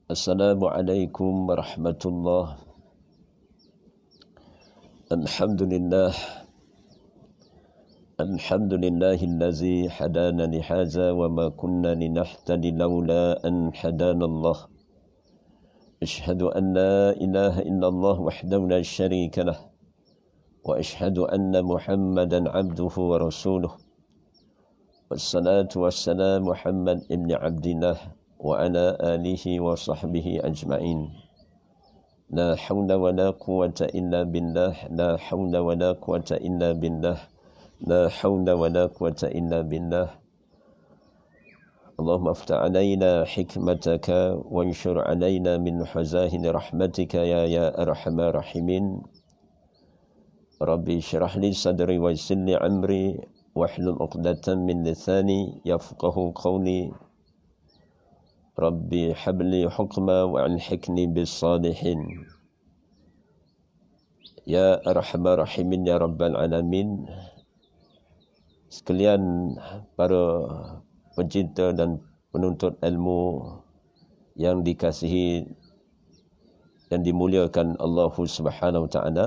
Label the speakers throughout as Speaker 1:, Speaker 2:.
Speaker 1: Assalamualaikum warahmatullahi. Alhamdulillah. Alhamdulillahillazi hadana lihaza wa ma kunna linahtadi laula an hadanallah. Ashhadu an la ilaha illallah wahdahu la syarika lah. Wa ashhadu anna Muhammadan abduhu wa rasuluh. Wassalatu wassalamu Muhammad ibn Abdillah wa ala alihi wa sahbihi ajma'in. La hawla wa la quwata illa billah. La hawla wa la quwata illa billah. La hawla wa la quwata illa billah. Allahumma aftah alayna hikmataka wa anshur alayna min huzahin rahmatika ya arhamar rahimin. Rabbi syrah li sadri wa yassir li amri wahlul 'uqdatam min lisani yafqahu qawli. Rabbi habli hukma wa alhikni bis salihin. Ya arhamar rahimin ya rabbal alamin. Sekalian para pencinta dan penuntut ilmu yang dikasihi dan dimuliakan Allah Subhanahu wa taala,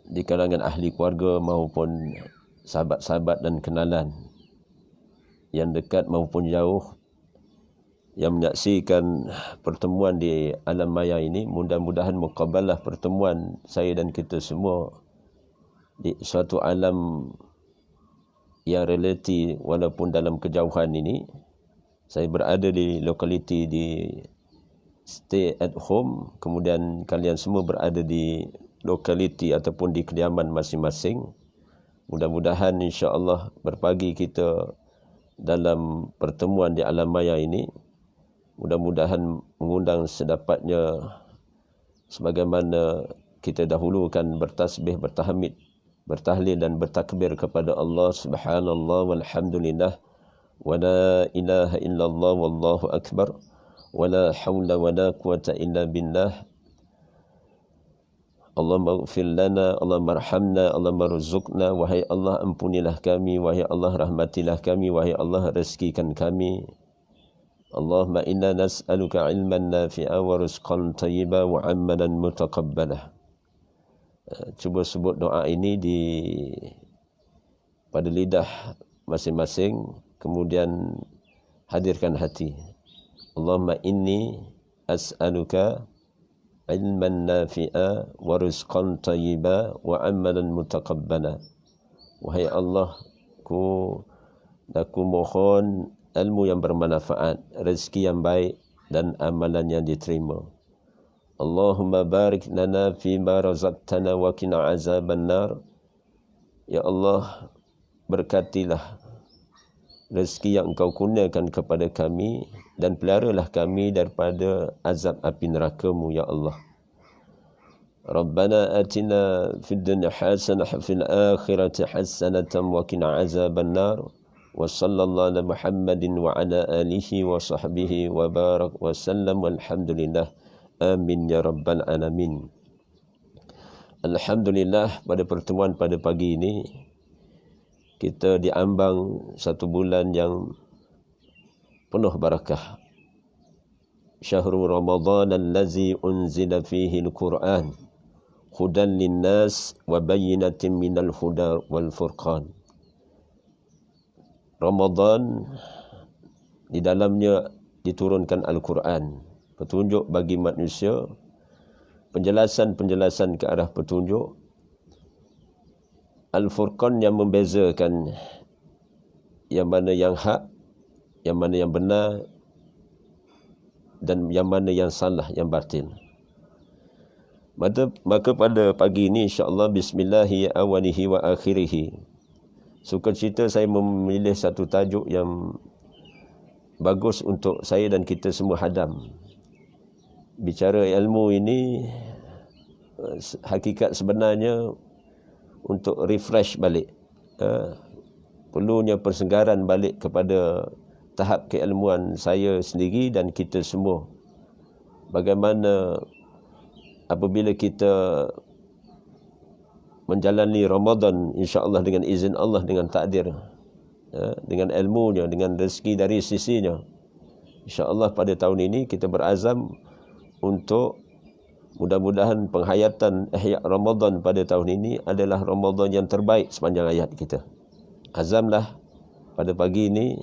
Speaker 1: di kalangan ahli keluarga maupun sahabat-sahabat dan kenalan yang dekat maupun jauh yang menyaksikan pertemuan di alam maya ini, mudah-mudahan muqabbalah pertemuan saya dan kita semua di suatu alam yang realiti walaupun dalam kejauhan ini. Saya berada di lokaliti di stay at home, kemudian kalian semua berada di lokaliti ataupun di kediaman masing-masing. Mudah-mudahan insya-Allah berpagi kita dalam pertemuan di alam maya ini, mudah-mudahan mengundang sedapatnya sebagaimana kita dahulukan bertasbih, bertahmid, bertahlil dan bertakbir kepada Allah subhanallah walhamdulillah wa la ilaha illallah wallahu akbar wa la hawla wa la quwata illa billah. Allahumma ighfir lana, Allahumma arhamna, Allahumma rzuqna. Wahai Allah, ampunilah kami. Wahai Allah, rahmatilah kami. Wahai Allah, rezekikan kami. Allahumma inna nas'aluka ilman nafi'a wa rizqan tayyiba wa amalan mutaqabbalah. Cuba sebut doa ini pada lidah masing-masing, kemudian hadirkan hati. Allahumma inni as'aluka ilman nafi'a wa rizqan tayyiba wa amalan mutaqabbala. Wahai Allah, aku mohon ilmu yang bermanfaat, rezeki yang baik dan amalan yang diterima. Allahumma barik lana fima razaqtana wa qina azaban nar. Ya Allah, berkatilah rezeki yang Engkau kurniakan kepada kami dan peliharalah kami daripada azab api neraka-Mu ya Allah. Rabbana atina fid dunya hasanah wa fil akhirati hasanatan wa qina azaban nar. Wa sallallahu ala Muhammadin wa ala alihi wa sahbihi wa barak wa sallam walhamdulillah. Amin ya rabbal alamin. Alhamdulillah, pada pertemuan pada pagi ini kita diambang satu bulan yang penuh barakah. Syahrul Ramadan allazi unzila fihi al-Quran hudan linnas wa bayyinatin minal huda wal furqan. Ramadan, di dalamnya diturunkan Al-Quran, petunjuk bagi manusia, penjelasan-penjelasan ke arah petunjuk. Al-Furqan yang membezakan yang mana yang hak, yang mana yang benar, dan yang mana yang salah, yang batil. Maka pada pagi ini insya-Allah bismillahi awalihi wa akhirihi, sukacita saya memilih satu tajuk yang bagus untuk saya dan kita semua hadam. Bicara ilmu ini, hakikat sebenarnya untuk refresh balik, perlunya persenggaran balik kepada tahap keilmuan saya sendiri dan kita semua. Bagaimana apabila kita menjalani Ramadan insya-Allah dengan izin Allah, dengan takdir, dengan ilmunya, dengan rezeki dari sisinya, InsyaAllah pada tahun ini kita berazam untuk mudah-mudahan penghayatan Ihya Ramadan pada tahun ini adalah Ramadan yang terbaik sepanjang hayat kita. Azamlah pada pagi ini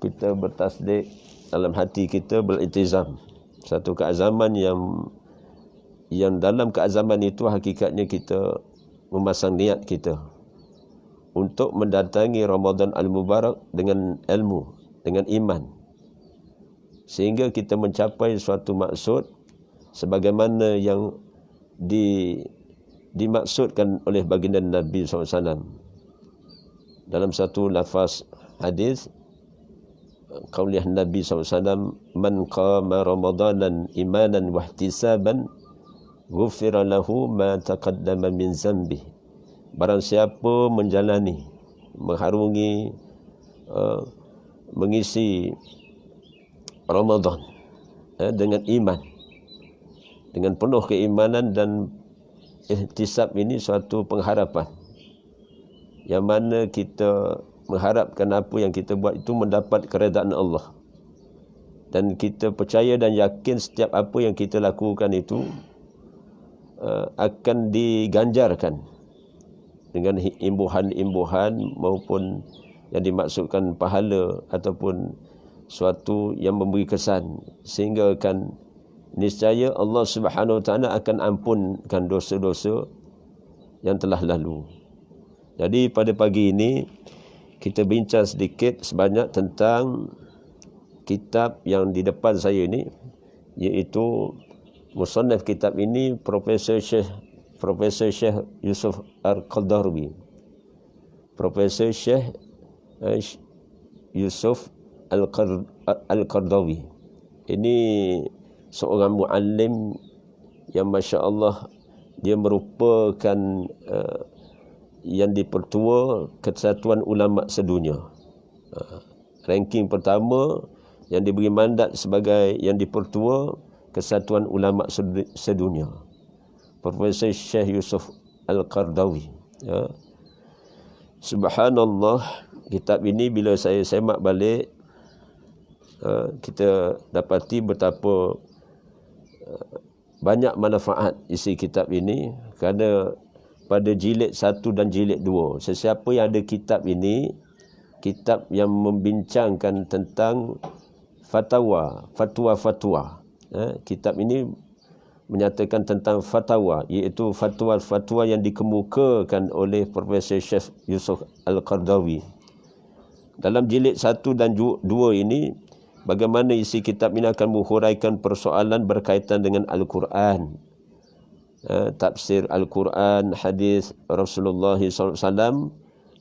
Speaker 1: kita bertasdik dalam hati kita, beriltizam. Satu keazaman yang dalam keazaman itu hakikatnya kita memasang niat kita untuk mendatangi Ramadan Al-Mubarak dengan ilmu, dengan iman. Sehingga kita mencapai suatu maksud sebagaimana yang dimaksudkan oleh baginda Nabi SAW. Dalam satu lafaz hadis, qaulih Nabi SAW, man qama ramadanan imanan wahtisaban ghufira lahu ma taqaddama min zambi. Barang siapa menjalani, mengharungi, mengisi Ramadan dengan iman, dengan penuh keimanan dan ihtisab, ini suatu pengharapan yang mana kita mengharapkan apa yang kita buat itu mendapat keredaan Allah, dan kita percaya dan yakin setiap apa yang kita lakukan itu akan diganjarkan dengan imbuhan-imbuhan maupun yang dimaksudkan pahala ataupun suatu yang memberi kesan, sehingga akan niscaya Allah Subhanahu Wa Taala akan ampunkan dosa-dosa yang telah lalu. Jadi pada pagi ini kita bincang sedikit sebanyak tentang kitab yang di depan saya ini, iaitu musannaf kitab ini Profesor Syekh Yusuf Al-Qardawi. Profesor Syekh Yusuf Al-Qardawi ini seorang muallim yang masya-Allah dia merupakan yang dipertua Kesatuan Ulama Sedunia. Ranking pertama yang diberi mandat sebagai yang dipertua Kesatuan Ulama Sedunia, Profesor Syekh Yusuf Al-Qardawi. Ya. Subhanallah, kitab ini bila saya semak balik, kita dapati betapa banyak manfaat isi kitab ini, kerana pada jilid 1 dan jilid 2, sesiapa yang ada kitab ini, kitab yang membincangkan tentang fatwa-fatwa. Kitab ini menyatakan tentang fatwa, iaitu fatwa-fatwa yang dikemukakan oleh Profesor Syekh Yusuf Al-Qardawi. Dalam jilid 1 dan 2 ini, bagaimana isi kitab ini akan menghuraikan persoalan berkaitan dengan Al-Quran, tafsir Al-Quran, hadis Rasulullah SAW,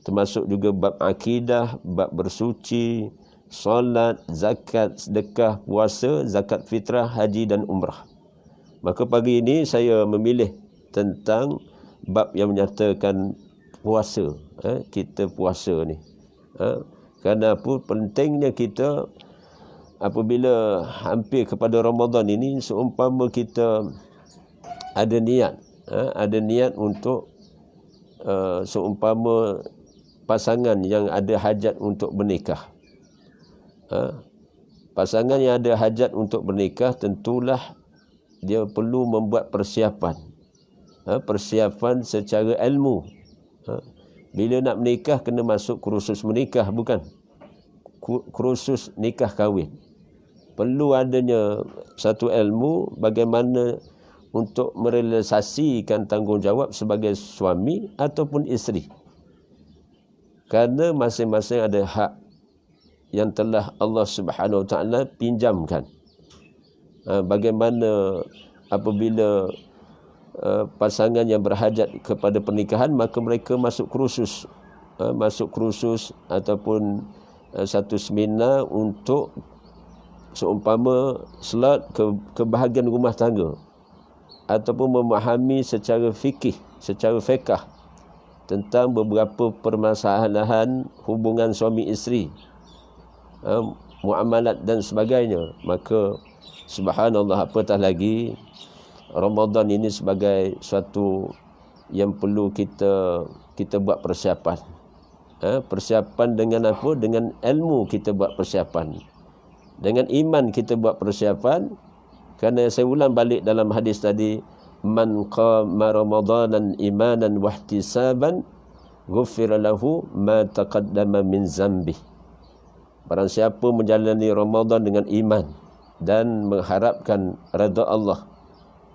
Speaker 1: termasuk juga bab akidah, bab bersuci, solat, zakat, sedekah, puasa, zakat fitrah, haji dan umrah. Maka pagi ini saya memilih tentang bab yang menyatakan puasa. Kita puasa ni. Kerana apa? Pentingnya kita apabila hampir kepada Ramadan ini, seumpama kita ada niat untuk seumpama pasangan yang ada hajat untuk bernikah. Pasangan yang ada hajat untuk bernikah, tentulah dia perlu membuat persiapan. Persiapan secara ilmu. Bila nak menikah, kena masuk kursus menikah, bukan? Kursus nikah kahwin. Perlu adanya satu ilmu bagaimana untuk merealisasikan tanggungjawab sebagai suami ataupun isteri. Kerana masing-masing ada hak yang telah Allah Subhanahu Wa Taala pinjamkan. Bagaimana apabila pasangan yang berhajat kepada pernikahan, maka mereka masuk kursus ataupun satu seminar untuk seumpama slot kebahagiaan rumah tangga, ataupun memahami secara fikih, secara fiqh tentang beberapa permasalahan hubungan suami isteri, muamalat dan sebagainya. Maka subhanallah, apatah lagi Ramadan ini sebagai suatu yang perlu kita buat persiapan. Persiapan dengan apa? Dengan ilmu kita buat persiapan. Dengan iman kita buat persiapan. Kerana saya ulang balik dalam hadis tadi, man qama ramadanan imanan wahtisaban ghufira lahu ma taqaddama min zambi. Barang siapa menjalani Ramadan dengan iman dan mengharapkan redha Allah,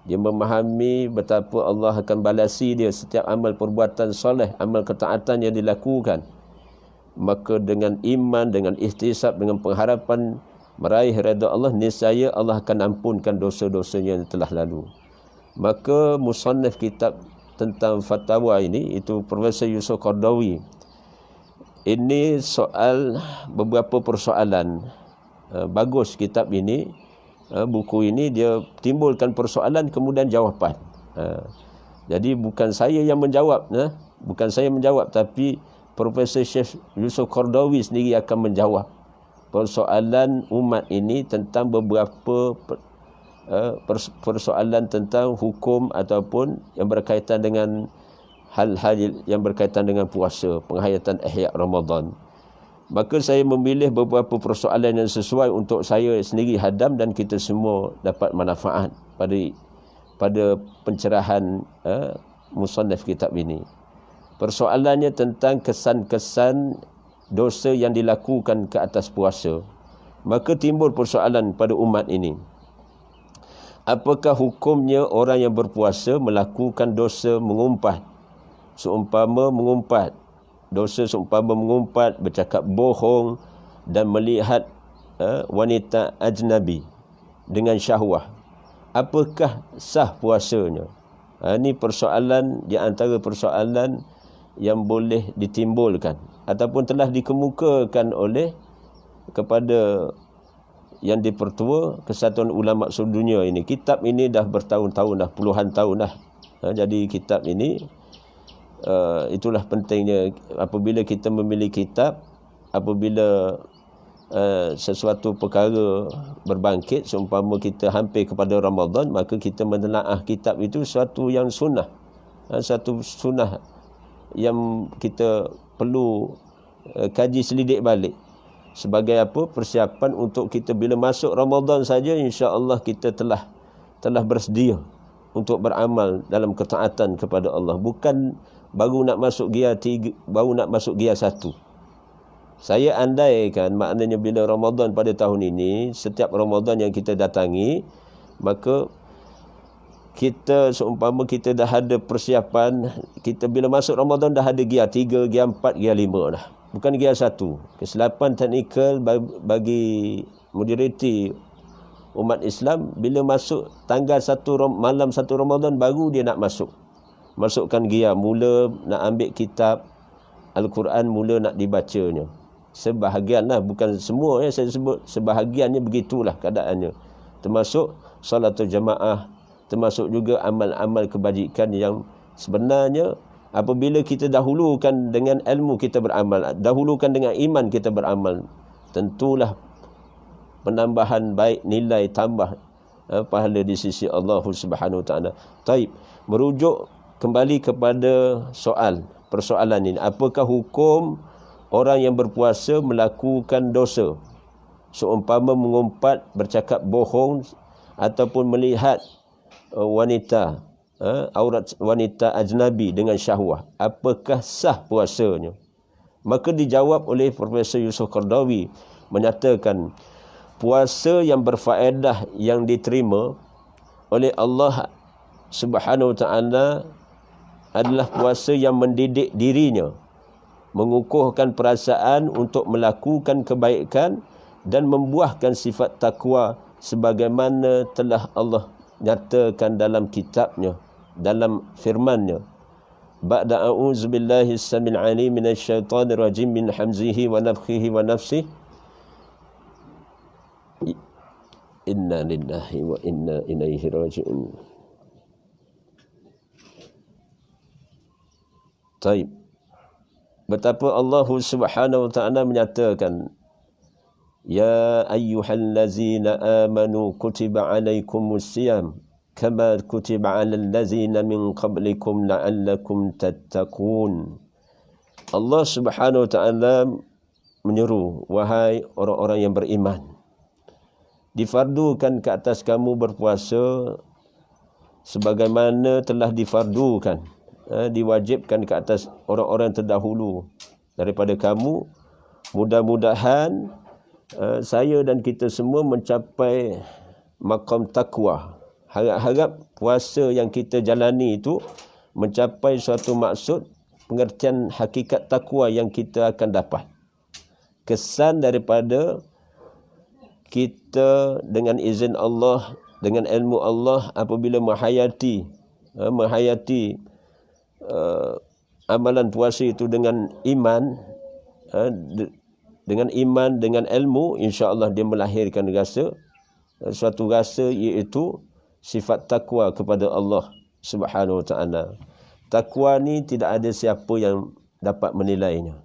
Speaker 1: dia memahami betapa Allah akan balasi dia setiap amal perbuatan soleh, amal ketaatan yang dilakukan, maka dengan iman, dengan ihtisab, dengan pengharapan meraih redha Allah, niscaya Allah akan ampunkan dosa-dosanya yang telah lalu. Maka musannaf kitab tentang fatwa ini, itu Profesor Yusuf Qaradawi, ini soal beberapa persoalan. Bagus kitab ini, buku ini dia timbulkan persoalan kemudian jawapan. Jadi bukan saya yang menjawab, bukan saya menjawab, tapi Profesor Syekh Yusuf Qaradawi sendiri akan menjawab persoalan umat ini tentang beberapa persoalan tentang hukum ataupun yang berkaitan dengan hal-hal yang berkaitan dengan puasa, penghayatan ihya Ramadan. Maka saya memilih beberapa persoalan yang sesuai untuk saya sendiri hadam dan kita semua dapat manfaat pada pencerahan musannaf kitab ini. Persoalannya tentang kesan-kesan dosa yang dilakukan ke atas puasa. Maka timbul persoalan pada umat ini. Apakah hukumnya orang yang berpuasa melakukan dosa mengumpat? Seumpama mengumpat, dosa seumpama mengumpat, bercakap bohong dan melihat wanita ajnabi dengan syahwah. Apakah sah puasanya? Ini persoalan di antara persoalan yang boleh ditimbulkan ataupun telah dikemukakan oleh kepada yang dipertua Kesatuan Ulama Sedunia ini. Kitab ini dah bertahun-tahun dah, puluhan tahun dah. Jadi kitab ini itulah pentingnya apabila kita memilih kitab, apabila sesuatu perkara berbangkit, seumpama kita hampir kepada Ramadan, maka kita menelaah kitab itu suatu yang sunnah, satu sunnah yang kita perlu kaji selidik balik. Sebagai apa? Persiapan untuk kita bila masuk Ramadan saja, insya-Allah kita telah bersedia untuk beramal dalam ketaatan kepada Allah. Bukan baru nak masuk gear 3, baru nak masuk gear 1. Saya andaikan maknanya bila Ramadan pada tahun ini, setiap Ramadan yang kita datangi, maka kita seumpama kita dah ada persiapan, kita bila masuk Ramadan dah ada gear 3, gear 4, gear 5 dah. Bukan gear 1. Kesilapan teknikal bagi majoriti umat Islam, bila masuk tanggal 1 malam 1 Ramadan baru dia nak masukkan gear, mula nak ambil kitab Al-Quran, mula nak dibacanya. Sebahagianlah, bukan semua saya sebut, sebahagiannya begitulah keadaannya. Termasuk salatul jamaah, termasuk juga amal-amal kebajikan yang sebenarnya apabila kita dahulukan dengan ilmu kita beramal, dahulukan dengan iman kita beramal, tentulah penambahan baik, nilai tambah pahala di sisi Allah Subhanahu Wa Taala. Taib, merujuk kembali kepada persoalan ini. Apakah hukum orang yang berpuasa melakukan dosa seumpama mengumpat, bercakap bohong ataupun melihat wanita, aurat wanita ajnabi dengan syahwah? Apakah sah puasanya? Maka dijawab oleh Profesor Yusuf Qaradawi, menyatakan puasa yang berfaedah yang diterima oleh Allah Subhanahu Wa Taala adalah puasa yang mendidik dirinya, mengukuhkan perasaan untuk melakukan kebaikan dan membuahkan sifat takwa sebagaimana telah Allah nyatakan dalam kitabnya, dalam firman-Nya. Ba'da a'udzu billahi as-samil 'alim minasyaitonir rajim min hamzihi wa nafthihi wa nafsihi. Inna lillahi wa inna ilaihi raji'un. Taib. Betapa Allah Subhanahu Wa Taala menyatakan, ya ayyuhallazina amanu kutiba alaikumus siyam kama kutiba alal ladzina min qablikum la'allakum tattaqun. Allah Subhanahu Wa Taala menyeru, wahai orang-orang yang beriman, difardukan ke atas kamu berpuasa sebagaimana telah difardukan, diwajibkan ke atas orang-orang terdahulu daripada kamu. Mudah-mudahan saya dan kita semua mencapai maqam takwa. Harap-harap puasa yang kita jalani itu mencapai suatu maksud, pengertian hakikat takwa yang kita akan dapat. Kesan daripada kita dengan izin Allah, dengan ilmu Allah, apabila menghayati amalan puasa itu dengan iman, dengan ilmu, insya-Allah dia melahirkan suatu rasa, iaitu sifat takwa kepada Allah Subhanahu Wa Taala. Takwa ni tidak ada siapa yang dapat menilainya.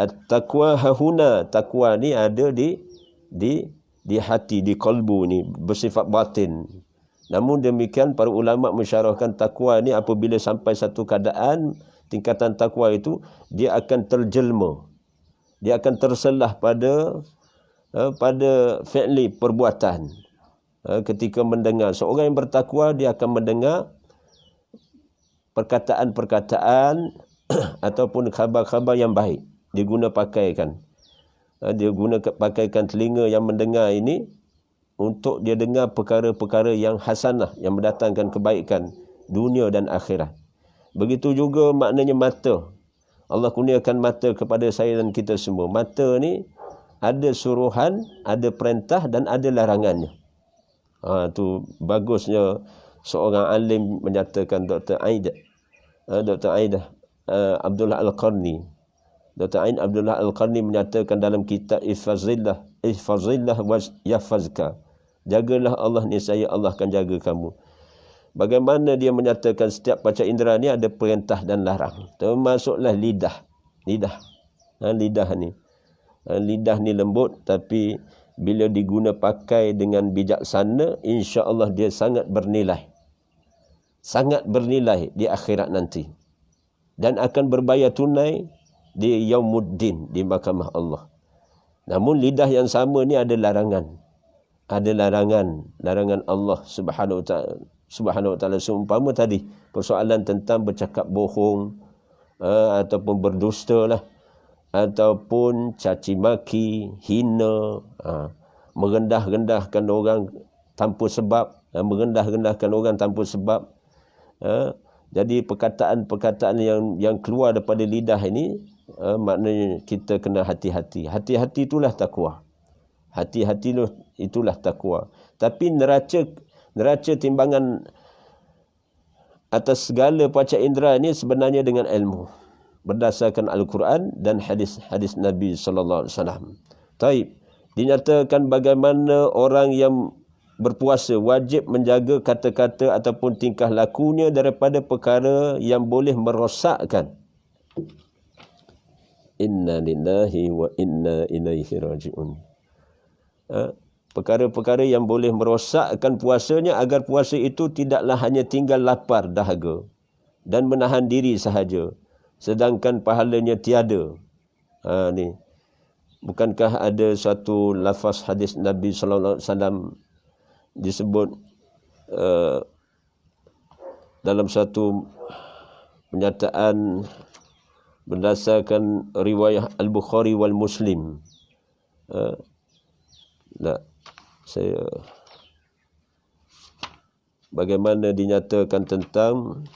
Speaker 1: At-taqwa hahuna, takwa ni ada di hati, di kalbu ni, bersifat batin. Namun demikian para ulama mensyarahkan takwa ni apabila sampai satu keadaan, tingkatan takwa itu dia akan terjelma, dia akan terselah pada fi'li, perbuatan. Ketika mendengar, seorang yang bertakwa dia akan mendengar perkataan-perkataan ataupun khabar-khabar yang baik. Dia guna pakaikan. Dia guna pakaikan telinga yang mendengar ini untuk dia dengar perkara-perkara yang hasanah, yang mendatangkan kebaikan dunia dan akhirat. Begitu juga maknanya mata. Allah kurniakan mata kepada saya dan kita semua. Mata ni ada suruhan, ada perintah dan ada larangannya. Tu bagusnya seorang alim menyatakan, Dr. Aidah Abdullah Al-Qarni. Dr. Ain Abdullah Al-Qarni menyatakan dalam kitab Ihfazillah wa yahfazka. Jagalah Allah, niscaya Allah akan jaga kamu. Bagaimana dia menyatakan setiap panca indera ni ada perintah dan larang. Termasuklah lidah. Lidah ni. Lidah ni lembut, tapi bila diguna pakai dengan bijaksana, insya-Allah dia sangat bernilai. Sangat bernilai di akhirat nanti. Dan akan berbayar tunai di Yaumuddin, di mahkamah Allah. Namun lidah yang sama ni ada larangan. Ada larangan Allah Subhanahu Wa Taala. Seumpama tadi persoalan tentang bercakap bohong, ataupun berdusta lah, ataupun caci maki, hina, merendah-rendahkan orang tanpa sebab, merendah-rendahkan orang tanpa sebab. Jadi perkataan-perkataan yang keluar daripada lidah ini, maknanya kita kena hati-hati. Hati-hati itulah takwa. Hati-hati itulah takwa. Tapi neraca timbangan atas segala panca indera ini sebenarnya dengan ilmu, berdasarkan Al-Quran dan hadis Nabi sallallahu alaihi wasallam. Taib, dinyatakan bagaimana orang yang berpuasa wajib menjaga kata-kata ataupun tingkah lakunya daripada perkara yang boleh merosakkan. Inna lillahi wa inna ilaihi raji'un. Perkara-perkara yang boleh merosakkan puasanya, agar puasa itu tidaklah hanya tinggal lapar dahaga dan menahan diri sahaja, sedangkan pahalanya tiada. Ni. Bukankah ada suatu lafaz hadis Nabi sallallahu alaihi wasallam disebut dalam satu pernyataan berdasarkan riwayat Al-Bukhari wal Muslim. Saya bagaimana dinyatakan tentang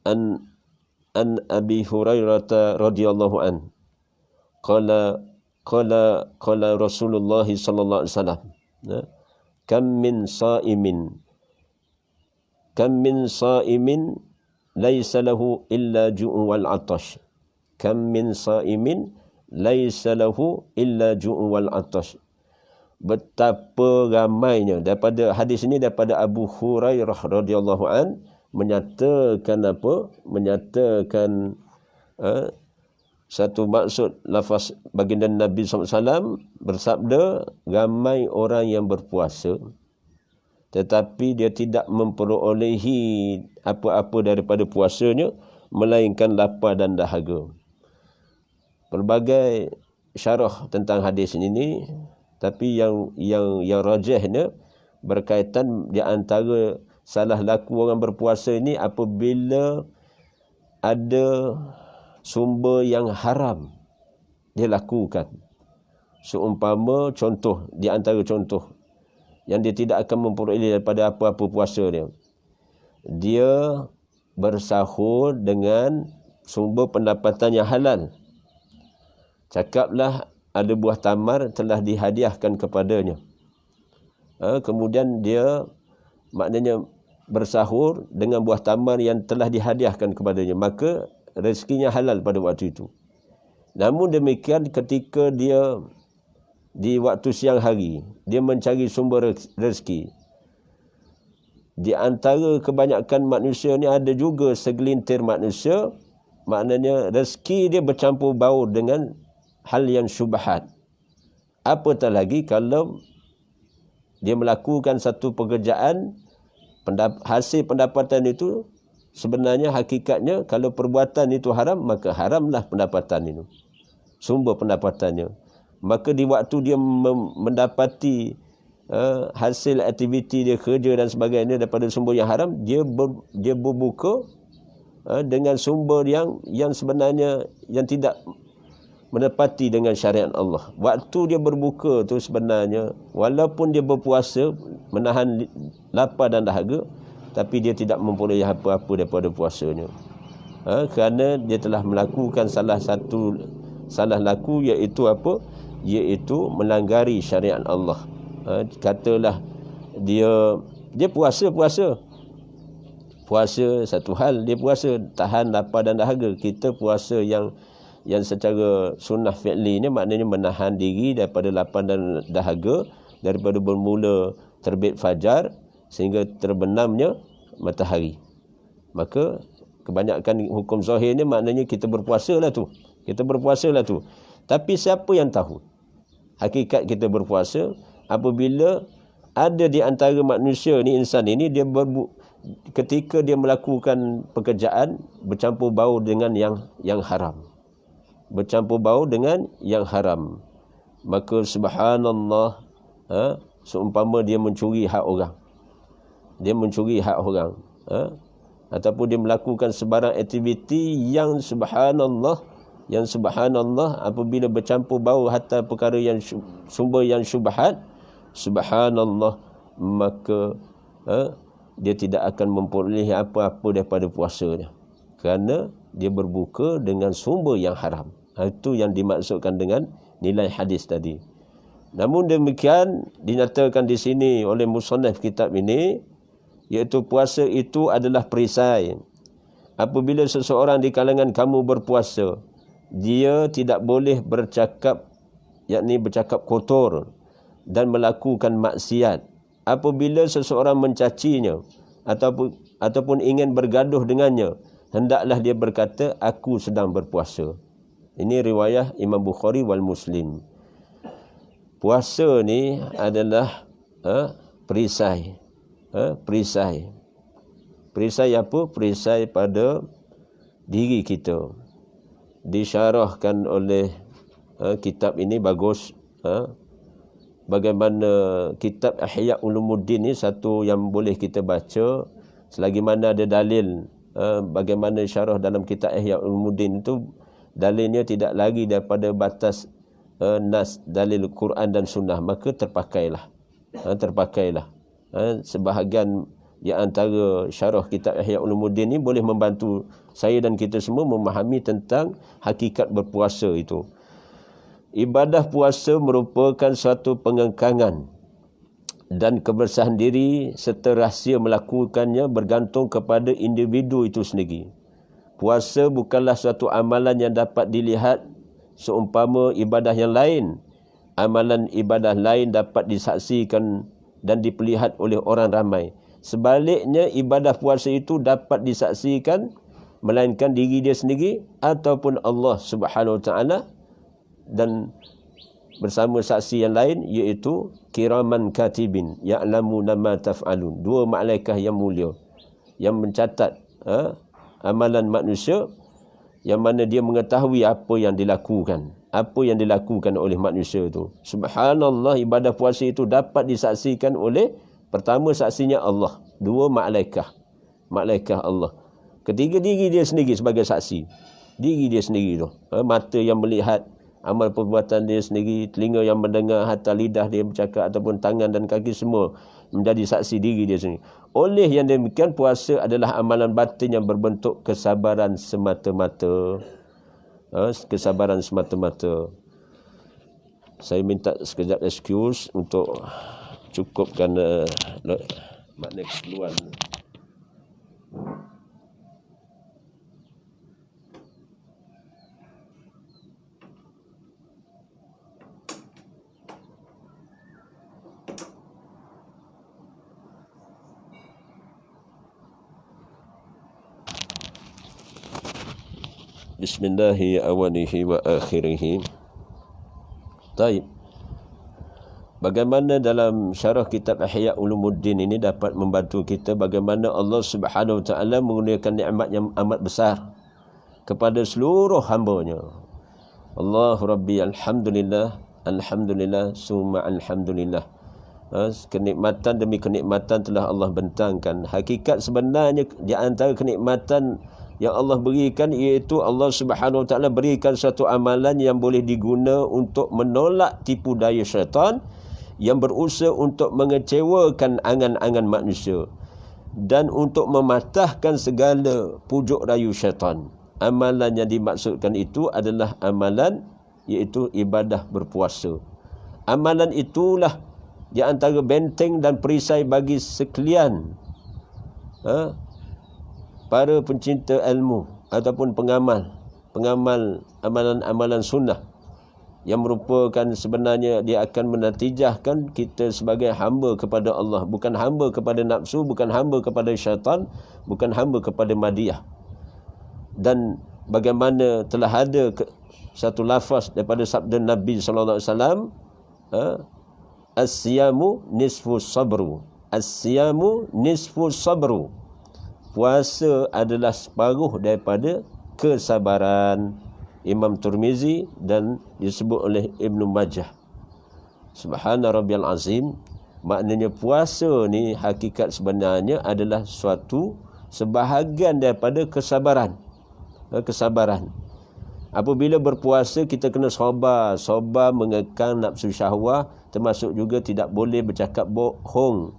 Speaker 1: an Abi Hurairah radhiyallahu an qala Rasulullah sallallahu alaihi wasallam, kam min sa'imin laisa lahu illa ju'un wal 'atash. Kam min sa'imin laisa lahu illa ju'un wal 'atash. Betapa ramainya, daripada hadis ini daripada Abu Hurairah radhiyallahu an menyatakan satu maksud lafaz baginda Nabi SAW bersabda, ramai orang yang berpuasa tetapi dia tidak memperolehi apa-apa daripada puasanya, melainkan lapar dan dahaga. pelbagai syarah tentang hadis ini, tapi yang rajihnya berkaitan di antara salah laku orang berpuasa ini apabila ada sumber yang haram dia lakukan. Seumpama contoh, di antara contoh yang dia tidak akan memperoleh daripada apa-apa puasa dia. Dia bersahur dengan sumber pendapatan yang halal. Cakaplah ada buah tamar telah dihadiahkan kepadanya. Kemudian dia maknanya bersahur dengan buah tamar yang telah dihadiahkan kepadanya. Maka rezekinya halal pada waktu itu. Namun demikian ketika dia di waktu siang hari, dia mencari sumber rezeki. Di antara kebanyakan manusia ni ada juga segelintir manusia, maknanya rezeki dia bercampur baur dengan hal yang syubhat. Apatah lagi kalau dia melakukan satu pekerjaan, hasil pendapatan itu sebenarnya hakikatnya kalau perbuatan itu haram, maka haramlah pendapatan itu, sumber pendapatannya. Maka di waktu dia mendapati hasil aktiviti dia, kerja dan sebagainya daripada sumber yang haram, dia berbuka dengan sumber yang sebenarnya yang tidak menepati dengan syariat Allah. Waktu dia berbuka tu sebenarnya walaupun dia berpuasa menahan lapar dan dahaga, tapi dia tidak memperoleh apa-apa daripada puasanya. Kerana dia telah melakukan salah laku, iaitu apa? Iaitu melanggari syariat Allah. Katalah dia puasa satu hal, dia puasa tahan lapar dan dahaga. Kita puasa yang secara sunnah fi'li ni maknanya menahan diri daripada lapar dan dahaga daripada bermula terbit fajar sehingga terbenamnya matahari. Maka kebanyakan hukum zahir ni maknanya kita berpuasalah tu. Tapi siapa yang tahu hakikat kita berpuasa apabila ada di antara manusia ni, insan ini, dia ketika dia melakukan pekerjaan bercampur baur dengan yang haram. Maka subhanallah, seumpama dia mencuri hak orang. Ataupun dia melakukan sebarang aktiviti yang subhanallah apabila bercampur baur hatta perkara yang sumber yang syubhat, subhanallah, maka dia tidak akan memperoleh apa-apa daripada puasanya kerana dia berbuka dengan sumber yang haram. Itu yang dimaksudkan dengan nilai hadis tadi. Namun demikian dinyatakan di sini oleh musannaf kitab ini, iaitu puasa itu adalah perisai. Apabila seseorang di kalangan kamu berpuasa, dia tidak boleh bercakap, yakni bercakap kotor dan melakukan maksiat. Apabila seseorang mencacinya ataupun ingin bergaduh dengannya, hendaklah dia berkata, aku sedang berpuasa. Ini riwayah Imam Bukhari wal Muslim. Puasa ni adalah perisai. Perisai apa? Perisai pada diri kita. Disyarahkan oleh kitab ini bagus. Bagaimana kitab Ihya Ulumuddin ni satu yang boleh kita baca selagi mana ada dalil. Bagaimana syarah dalam kitab Ihya Ulumuddin itu dalilnya tidak lagi daripada batas nas, dalil Quran dan Sunnah, maka terpakailah. Sebahagian di antara syarah kitab Ihya Ulumuddin ni boleh membantu saya dan kita semua memahami tentang hakikat berpuasa itu. Ibadah puasa merupakan suatu pengengkangan dan kebersihan diri serta rahsia melakukannya bergantung kepada individu itu sendiri. Puasa bukanlah suatu amalan yang dapat dilihat seumpama ibadah yang lain. Amalan ibadah lain dapat disaksikan dan diperlihat oleh orang ramai. Sebaliknya, ibadah puasa itu dapat disaksikan melainkan diri dia sendiri ataupun Allah Subhanahu Wa Taala, dan bersama saksi yang lain, iaitu kiraman katibin ya'lamuna ma taf'alun. Dua malaikat yang mulia yang mencatat amalan manusia yang mana dia mengetahui apa yang dilakukan oleh manusia itu. Subhanallah, ibadah puasa itu dapat disaksikan oleh, pertama saksinya Allah, dua malaikat Allah, ketiga diri dia sendiri sebagai saksi, diri dia sendiri tu, mata yang melihat amal perbuatan dia sendiri, telinga yang mendengar, hatta lidah dia bercakap, ataupun tangan dan kaki semua menjadi saksi diri dia sendiri. Oleh yang demikian, puasa adalah amalan batin yang berbentuk kesabaran semata-mata. Kesabaran semata-mata. Saya minta sekejap excuse untuk cukupkan makna keperluan. Bismillahi awalihi wa akhirihi. Taib. Bagaimana dalam syarah kitab Ihya Ulumuddin ini dapat membantu kita bagaimana Allah Subhanahu wa taala mengurniakan nikmat yang amat besar kepada seluruh hamba-Nya. Allahu Rabbi, alhamdulillah, alhamdulillah, summa alhamdulillah. Kenikmatan demi kenikmatan telah Allah bentangkan. Hakikat sebenarnya di antara kenikmatan yang Allah berikan, iaitu Allah Subhanahu wa taala berikan satu amalan yang boleh diguna untuk menolak tipu daya syaitan yang berusaha untuk mengecewakan angan-angan manusia dan untuk mematahkan segala pujuk rayu syaitan. Amalan yang dimaksudkan itu adalah amalan, iaitu ibadah berpuasa. Amalan itulah di antara benteng dan perisai bagi sekalian para pencinta ilmu ataupun pengamal amalan-amalan sunnah, yang merupakan sebenarnya dia akan menatijahkan kita sebagai hamba kepada Allah, bukan hamba kepada nafsu, bukan hamba kepada syaitan, bukan hamba kepada madiyah. Dan bagaimana telah ada satu lafaz daripada sabda Nabi sallallahu alaihi wasallam, as-siyamu nisfu sabru, as-siyamu nisfu sabru. Puasa adalah separuh daripada kesabaran. Imam Tirmizi dan disebut oleh Ibnu Majah. Subhana rabbiyal azim. Maknanya puasa ni hakikat sebenarnya adalah suatu sebahagian daripada kesabaran. Kesabaran. Apabila berpuasa kita kena sabar mengekang nafsu syahwah, termasuk juga tidak boleh bercakap bohong,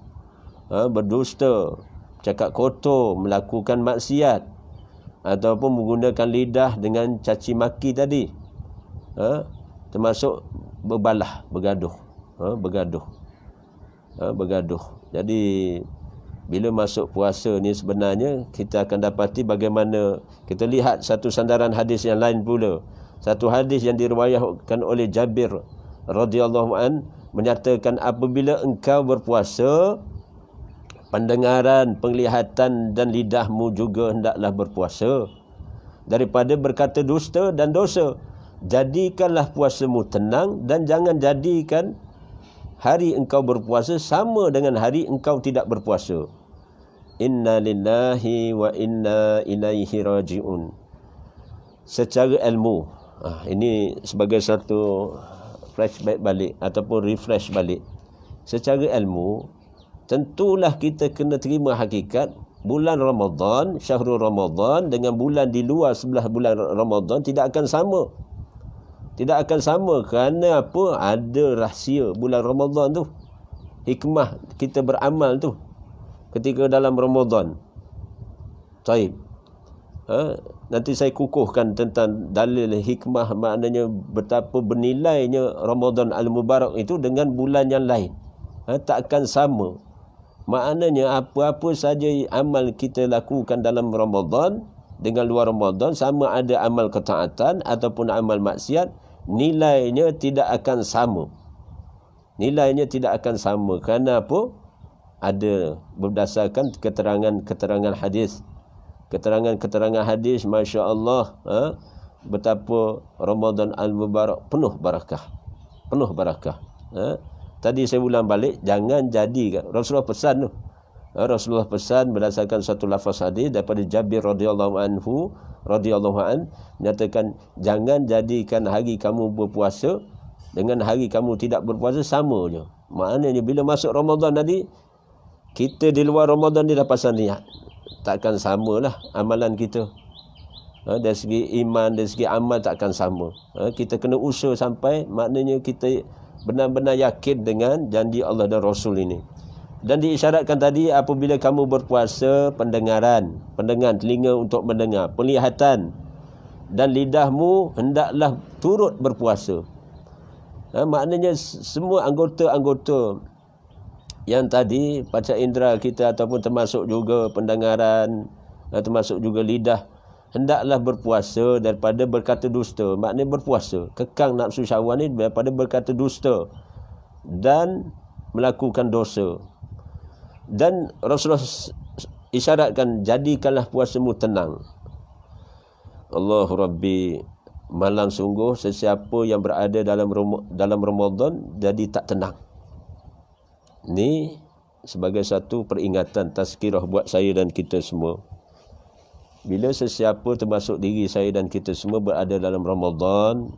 Speaker 1: berdusta, cakap kotor, melakukan maksiat, ataupun menggunakan lidah dengan caci maki tadi, termasuk bergaduh. Jadi bila masuk puasa ni sebenarnya kita akan dapati bagaimana, kita lihat satu sandaran hadis yang lain pula. Satu hadis yang diriwayatkan oleh Jabir radhiyallahu an menyatakan, apabila engkau berpuasa, pendengaran, penglihatan dan lidahmu juga hendaklah berpuasa daripada berkata dusta dan dosa. Jadikanlah puasamu tenang dan jangan jadikan hari engkau berpuasa sama dengan hari engkau tidak berpuasa. Inna lillahi wa inna ilaihi raji'un. Secara ilmu, ini sebagai satu flashback balik ataupun refresh balik. Secara ilmu, tentulah kita kena terima hakikat bulan Ramadan, syahrul Ramadan dengan bulan di luar sebelah bulan Ramadan tidak akan sama. Tidak akan sama kerana apa? Ada rahsia bulan Ramadan tu. Hikmah kita beramal tu ketika dalam Ramadan. Baik. Nanti saya kukuhkan tentang dalil hikmah, maknanya betapa bernilainya Ramadan Al-Mubarak itu dengan bulan yang lain. Tak akan sama. Maknanya apa-apa saja amal kita lakukan dalam Ramadan dengan luar Ramadan, sama ada amal ketaatan ataupun amal maksiat, nilainya tidak akan sama. Nilainya tidak akan sama. Kerana apa? Ada berdasarkan keterangan hadis. Keterangan hadis, Masya Allah, betapa Ramadan Al-Mubarak penuh barakah. Penuh barakah. Tadi saya ulang balik, jangan jadikan, Rasulullah pesan tu, Rasulullah pesan berdasarkan satu lafaz hadis daripada Jabir radhiyallahu an menyatakan, jangan jadikan hari kamu berpuasa dengan hari kamu tidak berpuasa sama je. Maknanya bila masuk Ramadan tadi, kita di luar Ramadan ni dah pasal niat, takkan samalah amalan kita. Dari segi iman, dari segi amal takkan sama. Kita kena usaha sampai maknanya kita benar-benar yakin dengan janji Allah dan Rasul ini. Dan diisyaratkan tadi, apabila kamu berpuasa, pendengar telinga untuk mendengar, penglihatan dan lidahmu hendaklah turut berpuasa. Maknanya semua anggota-anggota yang tadi, panca indera kita ataupun termasuk juga pendengaran, termasuk juga lidah, hendaklah berpuasa daripada berkata dusta. Maknanya berpuasa, kekang nafsu syahwat ni daripada berkata dusta dan melakukan dosa. Dan Rasulullah isyaratkan, jadikanlah puasamu tenang. Allahu Rabbi, malang sungguh sesiapa yang berada dalam Ramadan jadi tak tenang. Ni sebagai satu peringatan, tazkirah buat saya dan kita semua. Bila sesiapa termasuk diri saya dan kita semua berada dalam Ramadan,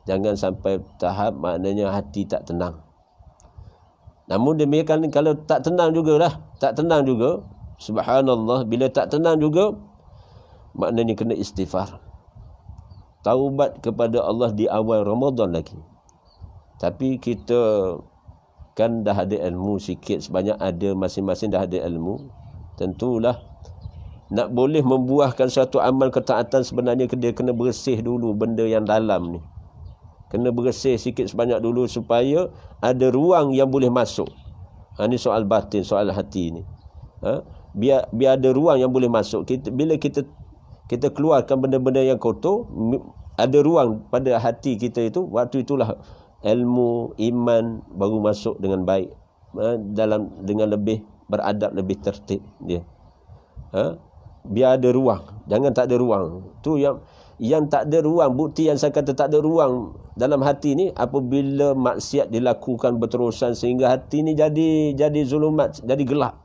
Speaker 1: jangan sampai tahap maknanya hati tak tenang. Namun demikian, kalau tak tenang jugalah, subhanallah, bila tak tenang juga, maknanya kena istighfar, taubat kepada Allah di awal Ramadan lagi. Tapi kita kan dah ada ilmu sikit sebanyak ada, masing-masing dah ada ilmu. Tentulah nak boleh membuahkan suatu amal ketaatan, sebenarnya dia kena bersih dulu benda yang dalam ni. Kena bersih sikit sebanyak dulu supaya ada ruang yang boleh masuk. Ini soal batin, soal hati ni. Biar ada ruang yang boleh masuk. Bila kita keluarkan benda-benda yang kotor, ada ruang pada hati kita itu, waktu itulah ilmu, iman baru masuk dengan baik, dengan lebih beradab, lebih tertib dia. Biar ada ruang, jangan tak ada ruang. Tu yang tak ada ruang, bukti yang saya kata tak ada ruang dalam hati ni, apabila maksiat dilakukan berterusan sehingga hati ni jadi zulumat, jadi gelap.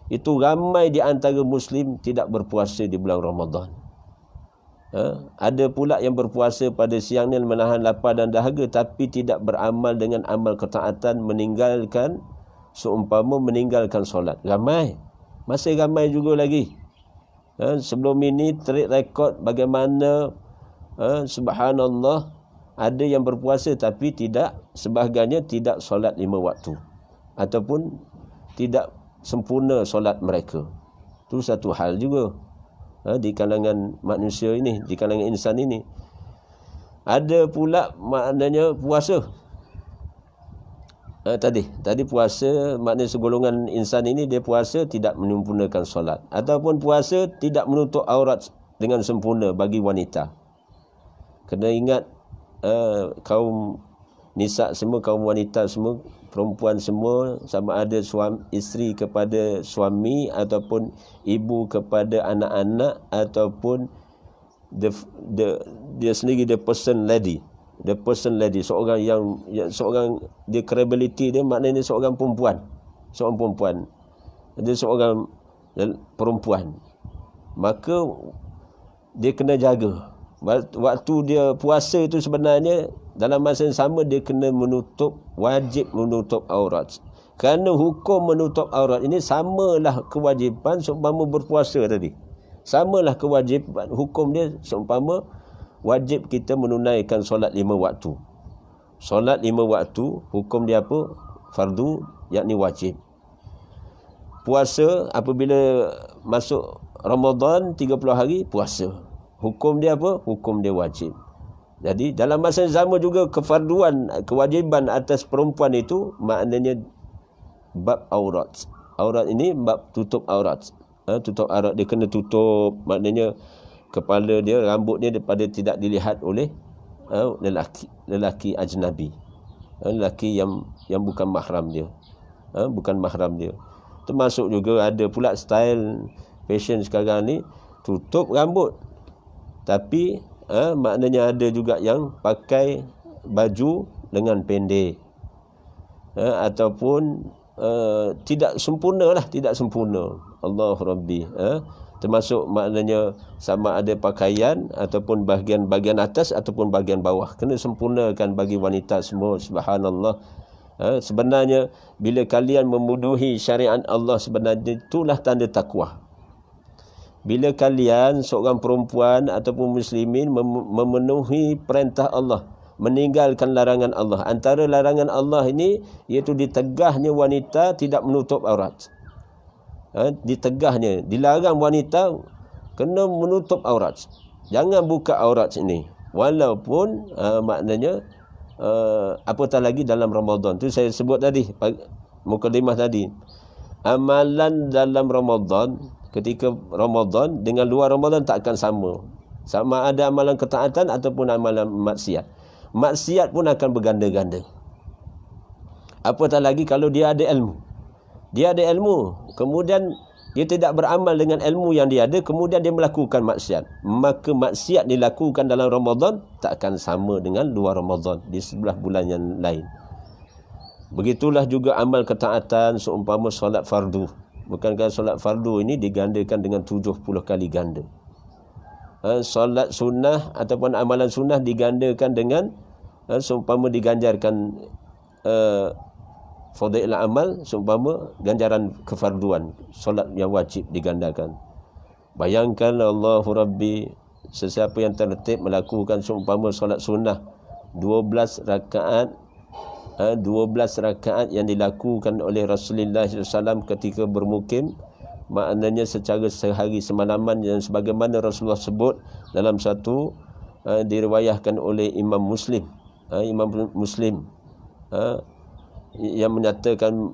Speaker 1: Itu ramai di antara Muslim tidak berpuasa di bulan Ramadan. Ada pula yang berpuasa pada siang ni menahan lapar dan dahaga, tapi tidak beramal dengan amal ketaatan, seumpama meninggalkan solat. Masih ramai juga lagi. Sebelum ini track record bagaimana subhanallah, ada yang berpuasa tapi sebahagiannya tidak solat 5 waktu, ataupun tidak sempurna solat mereka. Itu satu hal juga di kalangan manusia ini, di kalangan insan ini. Ada pula maknanya puasa. Tadi puasa, maknanya segolongan insan ini dia puasa tidak menyempurnakan solat, ataupun puasa tidak menutup aurat dengan sempurna bagi wanita. Kena ingat kaum nisa semua, kaum wanita semua, perempuan semua, sama ada isteri kepada suami, ataupun ibu kepada anak-anak, ataupun dia sendiri, the person lady, seorang yang dia credibility dia, maknanya seorang perempuan, dia seorang perempuan, maka dia kena jaga waktu dia puasa itu. Sebenarnya dalam masa yang sama dia kena wajib menutup aurat. Kerana hukum menutup aurat ini samalah kewajipan seumpama berpuasa tadi. Samalah kewajipan hukum dia seumpama wajib kita menunaikan solat 5 waktu. Solat 5 waktu, hukum dia apa? Fardu, yakni wajib. Puasa, apabila masuk Ramadan 30 hari puasa, hukum dia apa? Hukum dia wajib. Jadi dalam masa yang sama juga kefarduan, kewajiban atas perempuan itu, maknanya bab aurat. Aurat ini bab tutup aurat. Tutup aurat, dia kena tutup, maknanya kepala dia, rambut dia daripada tidak dilihat oleh lelaki ajnabi, lelaki yang bukan mahram dia, Termasuk juga ada pula style fashion sekarang ni, tutup rambut, tapi maknanya ada juga yang pakai baju lengan pendek, ataupun tidak sempurna lah, tidak sempurna. Allah Rabbi. Termasuk maknanya sama ada pakaian ataupun bahagian atas ataupun bahagian bawah. Kena sempurnakan bagi wanita semua. Subhanallah. Sebenarnya bila kalian memenuhi syariat Allah, sebenarnya itulah tanda takwa. Bila kalian seorang perempuan ataupun muslimin memenuhi perintah Allah, meninggalkan larangan Allah. Antara larangan Allah ini iaitu ditegahnya wanita tidak menutup aurat. Ditegahnya, dilarang wanita kena menutup aurat. Jangan buka aurat ini. Walaupun maknanya apatah lagi dalam Ramadan. Tu saya sebut tadi, mukadimah tadi. Amalan dalam Ramadan, ketika Ramadan dengan luar Ramadan tak akan sama. Sama ada amalan ketaatan ataupun amalan maksiat. Maksiat pun akan berganda-ganda. Apatah lagi kalau dia ada ilmu. Dia ada ilmu, kemudian dia tidak beramal dengan ilmu yang dia ada, kemudian dia melakukan maksiat. Maka maksiat dilakukan dalam Ramadan tak akan sama dengan luar Ramadan, di sebelah bulan yang lain. Begitulah juga amal ketaatan seumpama solat fardu. Bukankah solat fardu ini digandakan dengan 70 kali ganda. Solat sunnah ataupun amalan sunnah digandakan dengan seumpama diganjarkan fadail amal seumpama ganjaran kefarduan, solat yang wajib digandakan. Bayangkan Allahu Rabbi, sesiapa yang tertib melakukan seumpama solat sunnah 12 rakaat, 12 rakaat yang dilakukan oleh Rasulullah SAW ketika bermukim, maknanya secara sehari semalaman, yang sebagaimana Rasulullah sebut dalam satu diriwayahkan oleh Imam Muslim, yang menyatakan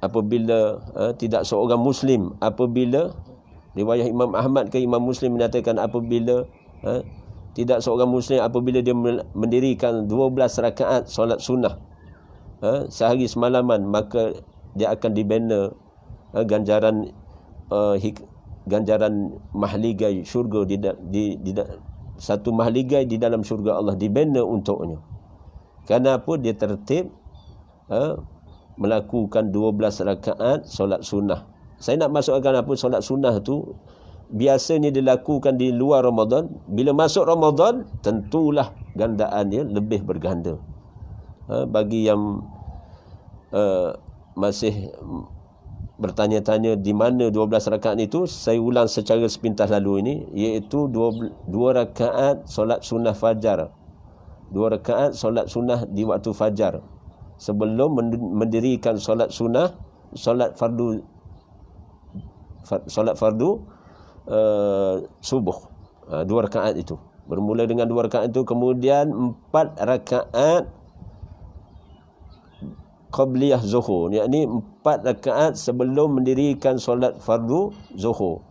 Speaker 1: apabila tidak seorang Muslim, apabila riwayah Imam Ahmad ke Imam Muslim menyatakan apabila tidak seorang Muslim apabila dia mendirikan 12 rakaat solat sunnah sehari semalaman, maka dia akan dibina ganjaran mahligai syurga di satu mahligai di dalam syurga Allah dibina untuknya. Kenapa? Dia tertib melakukan 12 rakaat solat sunnah. Saya nak masukkan apa solat sunnah tu biasanya dilakukan di luar Ramadan. Bila masuk Ramadan, tentulah gandaannya lebih berganda. Bagi yang masih bertanya-tanya di mana 12 rakaat itu, saya ulang secara sepintas lalu ini, iaitu 2 rakaat solat sunnah fajar. 2 rakaat solat sunnah di waktu fajar. Sebelum mendirikan solat sunnah, solat fardu subuh. 2 rakaat itu. Bermula dengan 2 rakaat itu, kemudian 4 rakaat qabliyah zuhur, yakni 4 rakaat sebelum mendirikan solat fardu zuhur.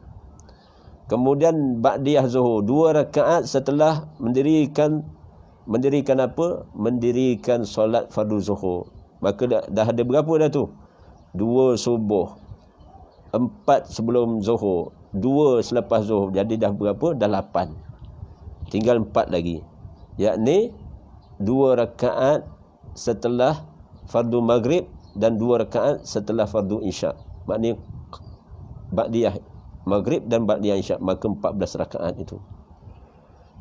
Speaker 1: Kemudian ba'diyah zuhur, 2 rakaat setelah mendirikan apa? Mendirikan solat fardu zuhur. Maka dah ada berapa dah tu? 2 subuh, 4 sebelum zuhur, 2 selepas zuhur. Jadi dah berapa? Dah 8. Tinggal 4 lagi. Yakni 2 rakaat setelah fardu maghrib dan 2 rakaat setelah fardu isyak. Maknanya ba'diyah maghrib dan ba'diyah isyak. Maka 14 rakaat itu.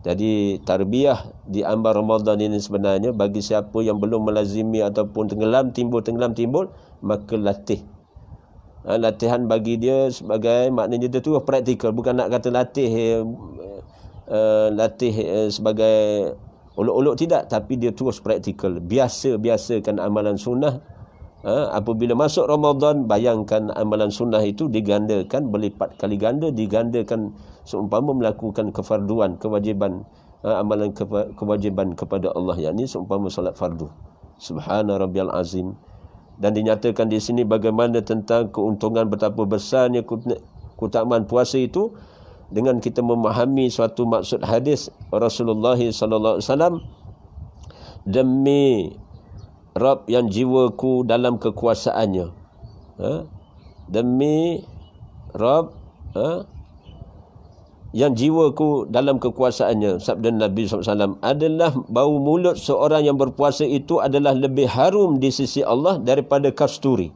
Speaker 1: Jadi tarbiyah di ambar Ramadan ini sebenarnya bagi siapa yang belum melazimi ataupun tenggelam timbul, maka latih. Latihan bagi dia sebagai maknanya dia tu praktikal, bukan nak kata latih sebagai olok-olok, tidak, tapi dia terus praktikal. Biasakan amalan sunnah. Apabila masuk Ramadan, bayangkan amalan sunnah itu digandakan berlipat kali ganda, digandakan seumpama melakukan kefarduan, kewajiban, amalan kewajiban kepada Allah, yakni seumpama solat fardu. Subhana rabbiyal azim. Dan dinyatakan di sini bagaimana tentang keuntungan betapa besarnya keutamaan puasa itu dengan kita memahami suatu maksud hadis Rasulullah sallallahu alaihi wasallam, demi Rabb yang jiwaku dalam kekuasaannya, demi Rabb yang jiwaku dalam kekuasaannya, sabda Nabi SAW, adalah bau mulut seorang yang berpuasa itu adalah lebih harum di sisi Allah daripada kasturi.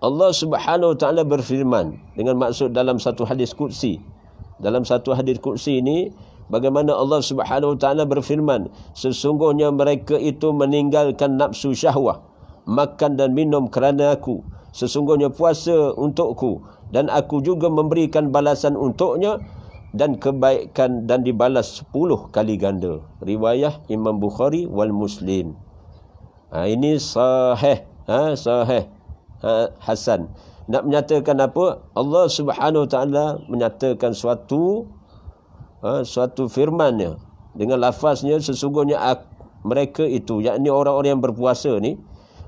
Speaker 1: Allah Subhanahu Wa Taala berfirman dengan maksud dalam satu hadis qudsi. Dalam satu hadis qudsi ini bagaimana Allah Subhanahu Wa Taala berfirman, sesungguhnya mereka itu meninggalkan nafsu syahwah, makan dan minum kerana aku. Sesungguhnya puasa untukku dan aku juga memberikan balasan untuknya dan kebaikan dan dibalas 10 kali ganda. Riwayah Imam Bukhari wal Muslim. Ini sahih, sahih, hasan. Nak menyatakan apa? Allah Subhanahu Wa Taala menyatakan suatu firman-Nya dengan lafaznya, sesungguhnya mereka itu, yakni orang-orang yang berpuasa ni,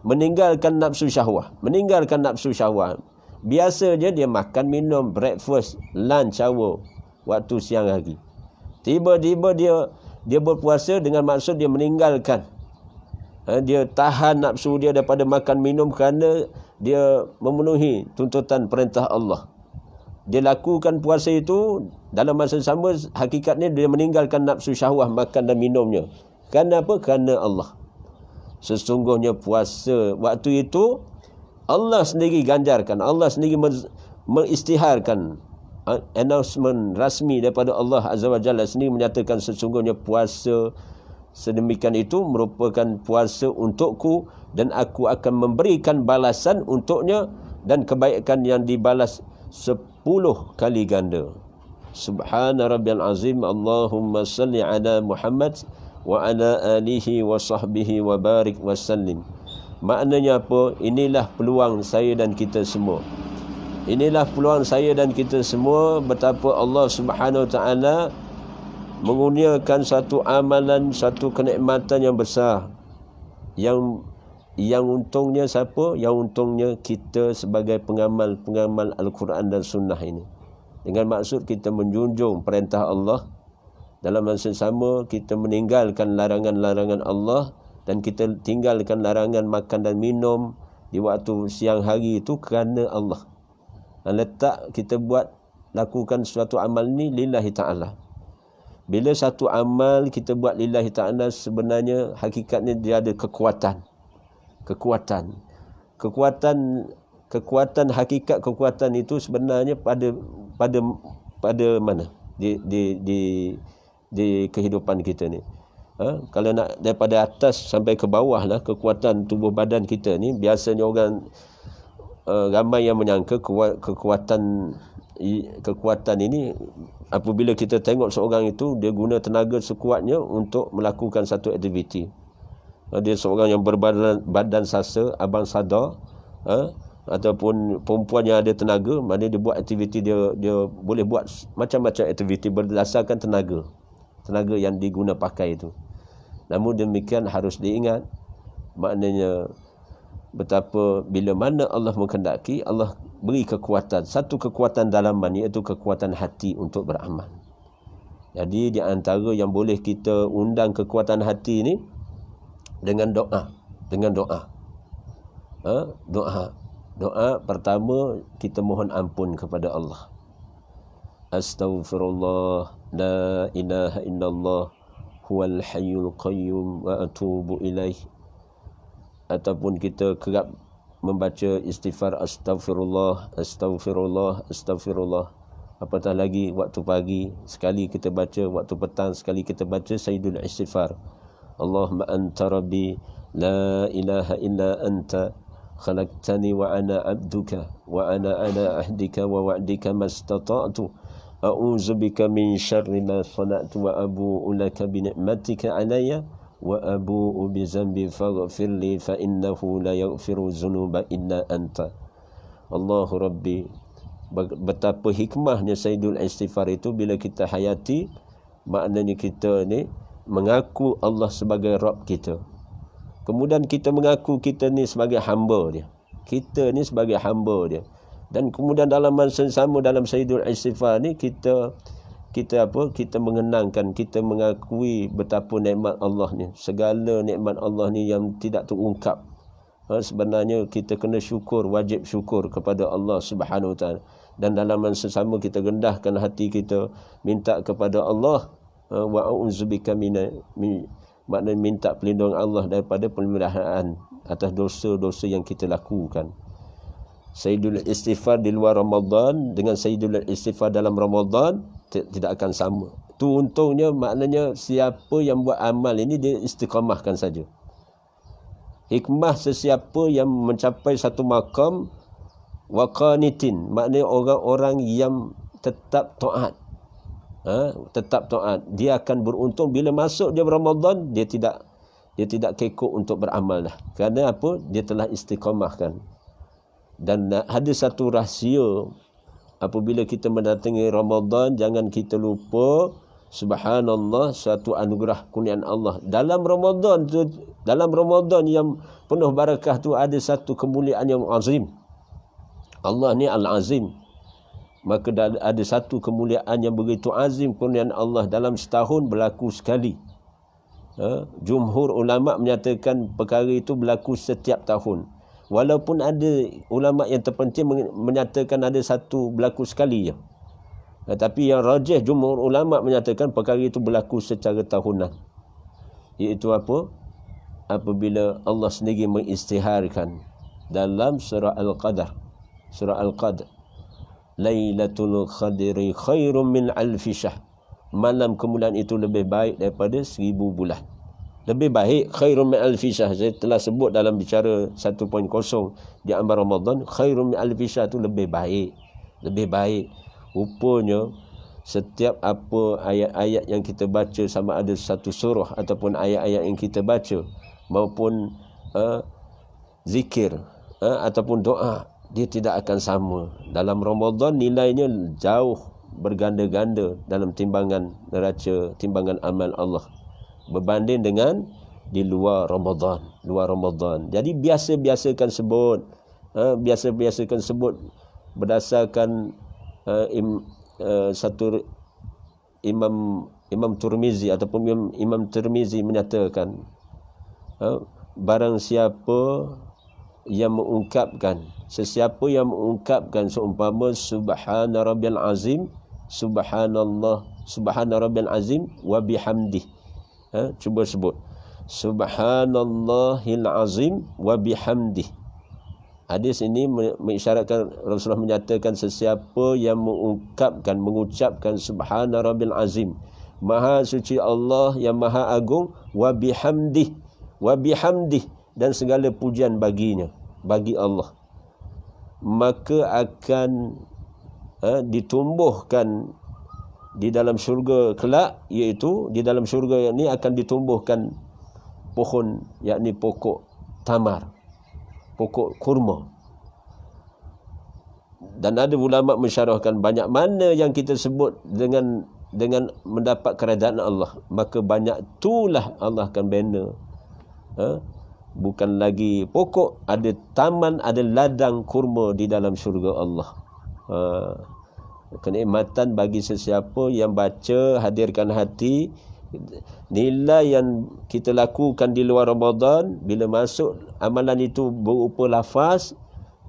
Speaker 1: meninggalkan nafsu syahwah. Meninggalkan nafsu syahwah. Biasanya dia makan, minum, breakfast, lunch, hour, waktu siang hari. Tiba-tiba dia berpuasa dengan maksud dia meninggalkan. Dia tahan nafsu dia daripada makan, minum kerana dia memenuhi tuntutan perintah Allah. Dia lakukan puasa itu, dalam masa sama hakikatnya dia meninggalkan nafsu syahwah makan dan minumnya. Kerana apa? Kerana Allah. Sesungguhnya puasa waktu itu Allah sendiri ganjarkan, Allah sendiri mengisytiharkan, announcement rasmi daripada Allah Azza wa Jalla sendiri menyatakan sesungguhnya puasa sedemikian itu merupakan puasa untukku dan aku akan memberikan balasan untuknya dan kebaikan yang dibalas 10 kali ganda. Subhana rabbiyal azim. Allahumma salli ala Muhammad wa ala alihi wa sahbihi wa barik wa sallim. Maknanya apa? Inilah peluang saya dan kita semua. Inilah peluang saya dan kita semua, betapa Allah Subhanahu Wa Taala mengurniakan satu amalan, satu kenikmatan yang besar. Yang untungnya siapa? Yang untungnya kita sebagai pengamal Al-Quran dan Sunnah ini. Dengan maksud kita menjunjung perintah Allah, dalam masa sama kita meninggalkan larangan-larangan Allah, dan kita tinggalkan larangan makan dan minum di waktu siang hari itu kerana Allah. Dan letak kita lakukan suatu amal ni lillahi ta'ala. Bila satu amal kita buat lillahi ta'ala, sebenarnya hakikatnya dia ada kekuatan. Kekuatan hakikat kekuatan itu sebenarnya pada mana? Di kehidupan kita ni. Kalau nak daripada atas sampai ke bawah lah, kekuatan tubuh badan kita ni, biasanya orang ramai yang menyangka kekuatan ini apabila kita tengok seorang itu dia guna tenaga sekuatnya untuk melakukan satu aktiviti. Dia seorang yang berbadan sasa, abang sadar, ataupun perempuan yang ada tenaga, mana dia buat aktiviti, dia boleh buat macam-macam aktiviti berdasarkan tenaga yang diguna pakai itu. Namun demikian harus diingat, maknanya betapa bila mana Allah menghendaki, Allah beri kekuatan, satu kekuatan dalaman, iaitu kekuatan hati untuk beramal. Jadi di antara yang boleh kita undang kekuatan hati ni dengan doa. Doa pertama, kita mohon ampun kepada Allah. Astaghfirullah, la ilaha illallah, huwal hayyul qayyum wa atubu ilaih. Ataupun kita kerap membaca istighfar astaghfirullah. Apatah lagi waktu pagi sekali kita baca, waktu petang sekali kita baca sayyidul istighfar. Allahumma anta rabbi la ilaha illa anta khalaqtani wa ana abduka wa ana ala ahdika wa wa'dika mastata'tu a'udzu bika min syarri ma sana'tu wa abu'u laka bi ni'matika alayya wa abu'u bi dzambi faghfirli fa innahu la yaghfiru dzunuba illa anta. Allahu Rabbi. Betapa hikmahnya sayyidul istighfar itu bila kita hayati, maknanya kita ni mengaku Allah sebagai Rabb kita. Kemudian kita mengaku kita ni sebagai hamba dia. Dan kemudian dalam masa sama dalam sayyidul istighfar ni kita mengenangkan, kita mengakui betapa nikmat Allah ni, segala nikmat Allah ni yang tidak terungkap. Sebenarnya kita kena syukur, wajib syukur kepada Allah Subhanahu Wa Taala. Dan dalam masa sama kita rendahkan hati kita, minta kepada Allah, wa a'udzubika maknanya minta perlindungan Allah daripada pemeliharaan atas dosa-dosa yang kita lakukan. Sayyidul istighfar di luar Ramadan dengan Sayyidul istighfar dalam Ramadan tidak akan sama. Tu untungnya, maknanya siapa yang buat amal ini dia istiqamahkan saja. Hikmah sesiapa yang mencapai satu makam waqanitin, maknanya orang-orang yang tetap taat. Tetap taat, dia akan beruntung bila masuk dia Ramadan, dia tidak kekok untuk beramal dah. Kerana apa? Dia telah istiqamahkan. Dan ada satu rahsia, apabila kita mendatangi Ramadan, jangan kita lupa, subhanallah, suatu anugerah kurniaan Allah. Dalam Ramadan yang penuh barakah tu ada satu kemuliaan yang azim. Allah ni Al-Azim. Maka ada satu kemuliaan yang begitu azim, kurniaan Allah dalam setahun berlaku sekali. Jumhur ulama menyatakan perkara itu berlaku setiap tahun. Walaupun ada ulama yang terpencil menyatakan ada satu berlaku sekali je. Tapi yang rajih jumhur ulama menyatakan perkara itu berlaku secara tahunan. Iaitu apa? Apabila Allah sendiri mengisytiharkan dalam surah Al-Qadar. Surah Al-Qadar. Lailatul Qadri khairum min alfi syahr. Malam kemuliaan itu lebih baik daripada 1000 bulan. Lebih baik, khairum min alfi syahr. Saya telah sebut dalam bicara 1.0 di amal Ramadan, khairum min alfi syahr itu lebih baik. Lebih baik. Rupanya setiap apa ayat-ayat yang kita baca, sama ada satu surah ataupun ayat-ayat yang kita baca, maupun zikir ataupun doa, dia tidak akan sama. Dalam Ramadan nilainya jauh berganda-ganda dalam timbangan neraca, timbangan amal Allah berbanding dengan di luar Ramadan. Jadi biasa-biasakan sebut berdasarkan satu Imam Tirmizi ataupun Imam Tirmizi menyatakan, barang siapa yang mengungkapkan, sesiapa yang mengungkapkan seumpama subhana rabbiyal azim, subhanallah, subhana rabbiyal azim wa bihamdih. Cuba sebut subhanallahil azim wa bihamdih. Hadis ini mengisyaratkan Rasulullah menyatakan sesiapa yang mengucapkan subhana rabbil azim, maha suci Allah yang maha agung, wa bihamdih, dan segala pujian baginya, bagi Allah, maka akan ditumbuhkan di dalam syurga kelak, iaitu di dalam syurga ini akan ditumbuhkan pohon, yakni pokok tamar, pokok kurma. Dan ada ulama mensyarahkan banyak mana yang kita sebut dengan mendapat kerajaan Allah, maka banyak itulah Allah akan bina. Bukan lagi pokok, ada taman, ada ladang kurma di dalam syurga Allah. Kenikmatan bagi sesiapa yang baca, hadirkan hati. Nilai yang kita lakukan di luar Ramadan, bila masuk amalan itu berupa lafaz,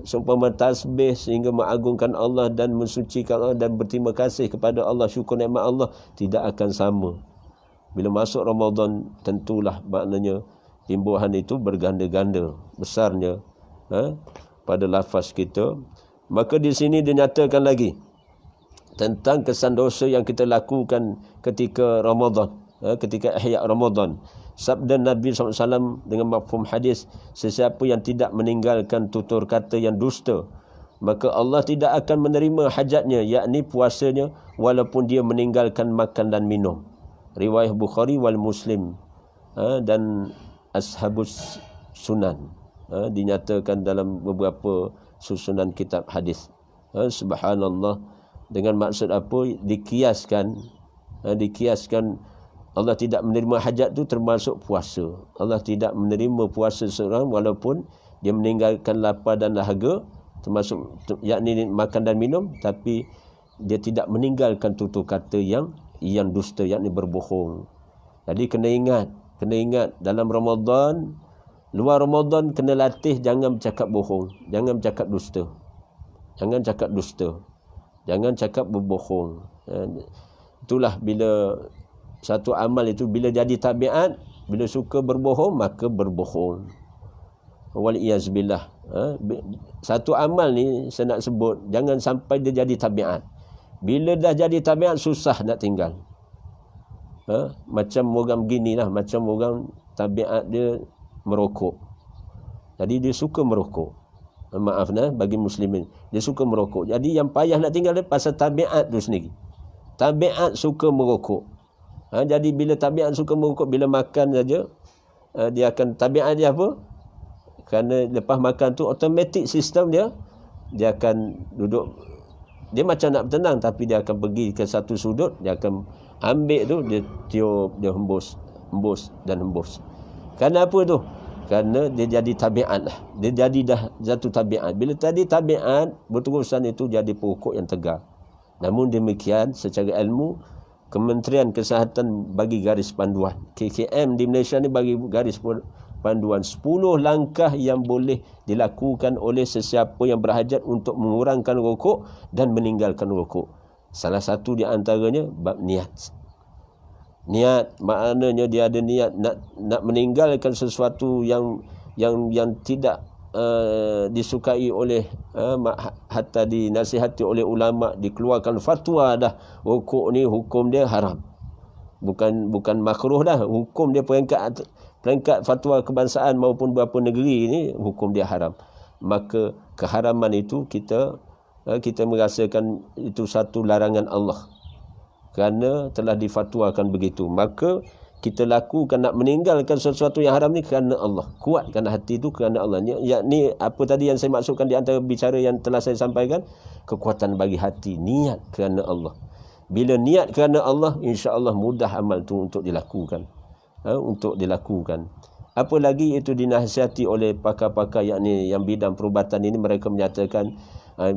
Speaker 1: seumpama tasbih sehingga mengagungkan Allah dan mensucikan Allah dan berterima kasih kepada Allah, syukur nikmat Allah, tidak akan sama. Bila masuk Ramadan, tentulah maknanya timbuhan itu berganda-ganda besarnya pada lafaz kita. Maka di sini dinyatakan lagi tentang kesan dosa yang kita lakukan ketika Ramadan, ketika ihya Ramadan. Sabda Nabi SAW dengan mafhum hadis, sesiapa yang tidak meninggalkan tutur kata yang dusta, maka Allah tidak akan menerima hajatnya, yakni puasanya, walaupun dia meninggalkan makan dan minum. Riwayat Bukhari wal Muslim dan Ashabus Sunan, dinyatakan dalam beberapa susunan kitab hadis. Subhanallah, dengan maksud apa? Dikiaskan Allah tidak menerima hajat tu termasuk puasa. Allah tidak menerima puasa seorang walaupun dia meninggalkan lapar dan dahaga, termasuk yakni makan dan minum, tapi dia tidak meninggalkan tutur kata yang dusta, yakni berbohong. Jadi kena ingat dalam Ramadan, luar Ramadan kena latih jangan bercakap bohong, jangan bercakap dusta. Jangan cakap berbohong. Itulah bila satu amal itu bila jadi tabiat, bila suka berbohong maka berbohong. Waliyazbillah. Satu amal ni saya nak sebut, jangan sampai dia jadi tabiat. Bila dah jadi tabiat, susah nak tinggal. Macam orang beginilah, macam orang tabiat dia merokok. Jadi dia suka merokok. Maaf bagi muslimin, dia suka merokok. Jadi yang payah nak tinggal dia pasal tabiat tu sendiri. Tabiat suka merokok. Jadi bila tabiat suka merokok, bila makan saja, dia akan, tabiat dia apa? Kerana lepas makan tu automatic sistem dia akan duduk, dia macam nak bertenang, tapi dia akan pergi ke satu sudut, dia akan ambil tu, dia tiup, dia hembus dan hembus. Kerana apa tu? Kerana dia jadi tabiat lah. Dia jadi dah satu tabiat. Bila tadi tabiat, berterusan itu jadi pokok yang tegar. Namun demikian, secara ilmu, Kementerian Kesihatan bagi garis panduan. KKM di Malaysia ni bagi garis panduan 10 langkah yang boleh dilakukan oleh sesiapa yang berhajat untuk mengurangkan rokok dan meninggalkan rokok. Salah satu di antaranya bab niat. Niat maknanya dia ada niat nak meninggalkan sesuatu yang tidak disukai oleh hatta dinasihati oleh ulama, dikeluarkan fatwa dah rokok ni hukum dia haram. Bukan makruh dah, hukum dia peringkat fatwa kebangsaan maupun beberapa negeri ni hukum dia haram. Maka keharaman itu kita merasakan itu satu larangan Allah. Kerana telah difatwakan begitu, maka kita lakukan nak meninggalkan sesuatu yang haram ni kerana Allah. Kuatkan hati itu kerana Allah. Ni apa tadi yang saya maksudkan di antara bicara yang telah saya sampaikan, kekuatan bagi hati, niat kerana Allah. Bila niat kerana Allah, insya-Allah mudah amal tu untuk dilakukan. Apa lagi itu dinasihati oleh pakar-pakar yakni yang bidang perubatan ini, mereka menyatakan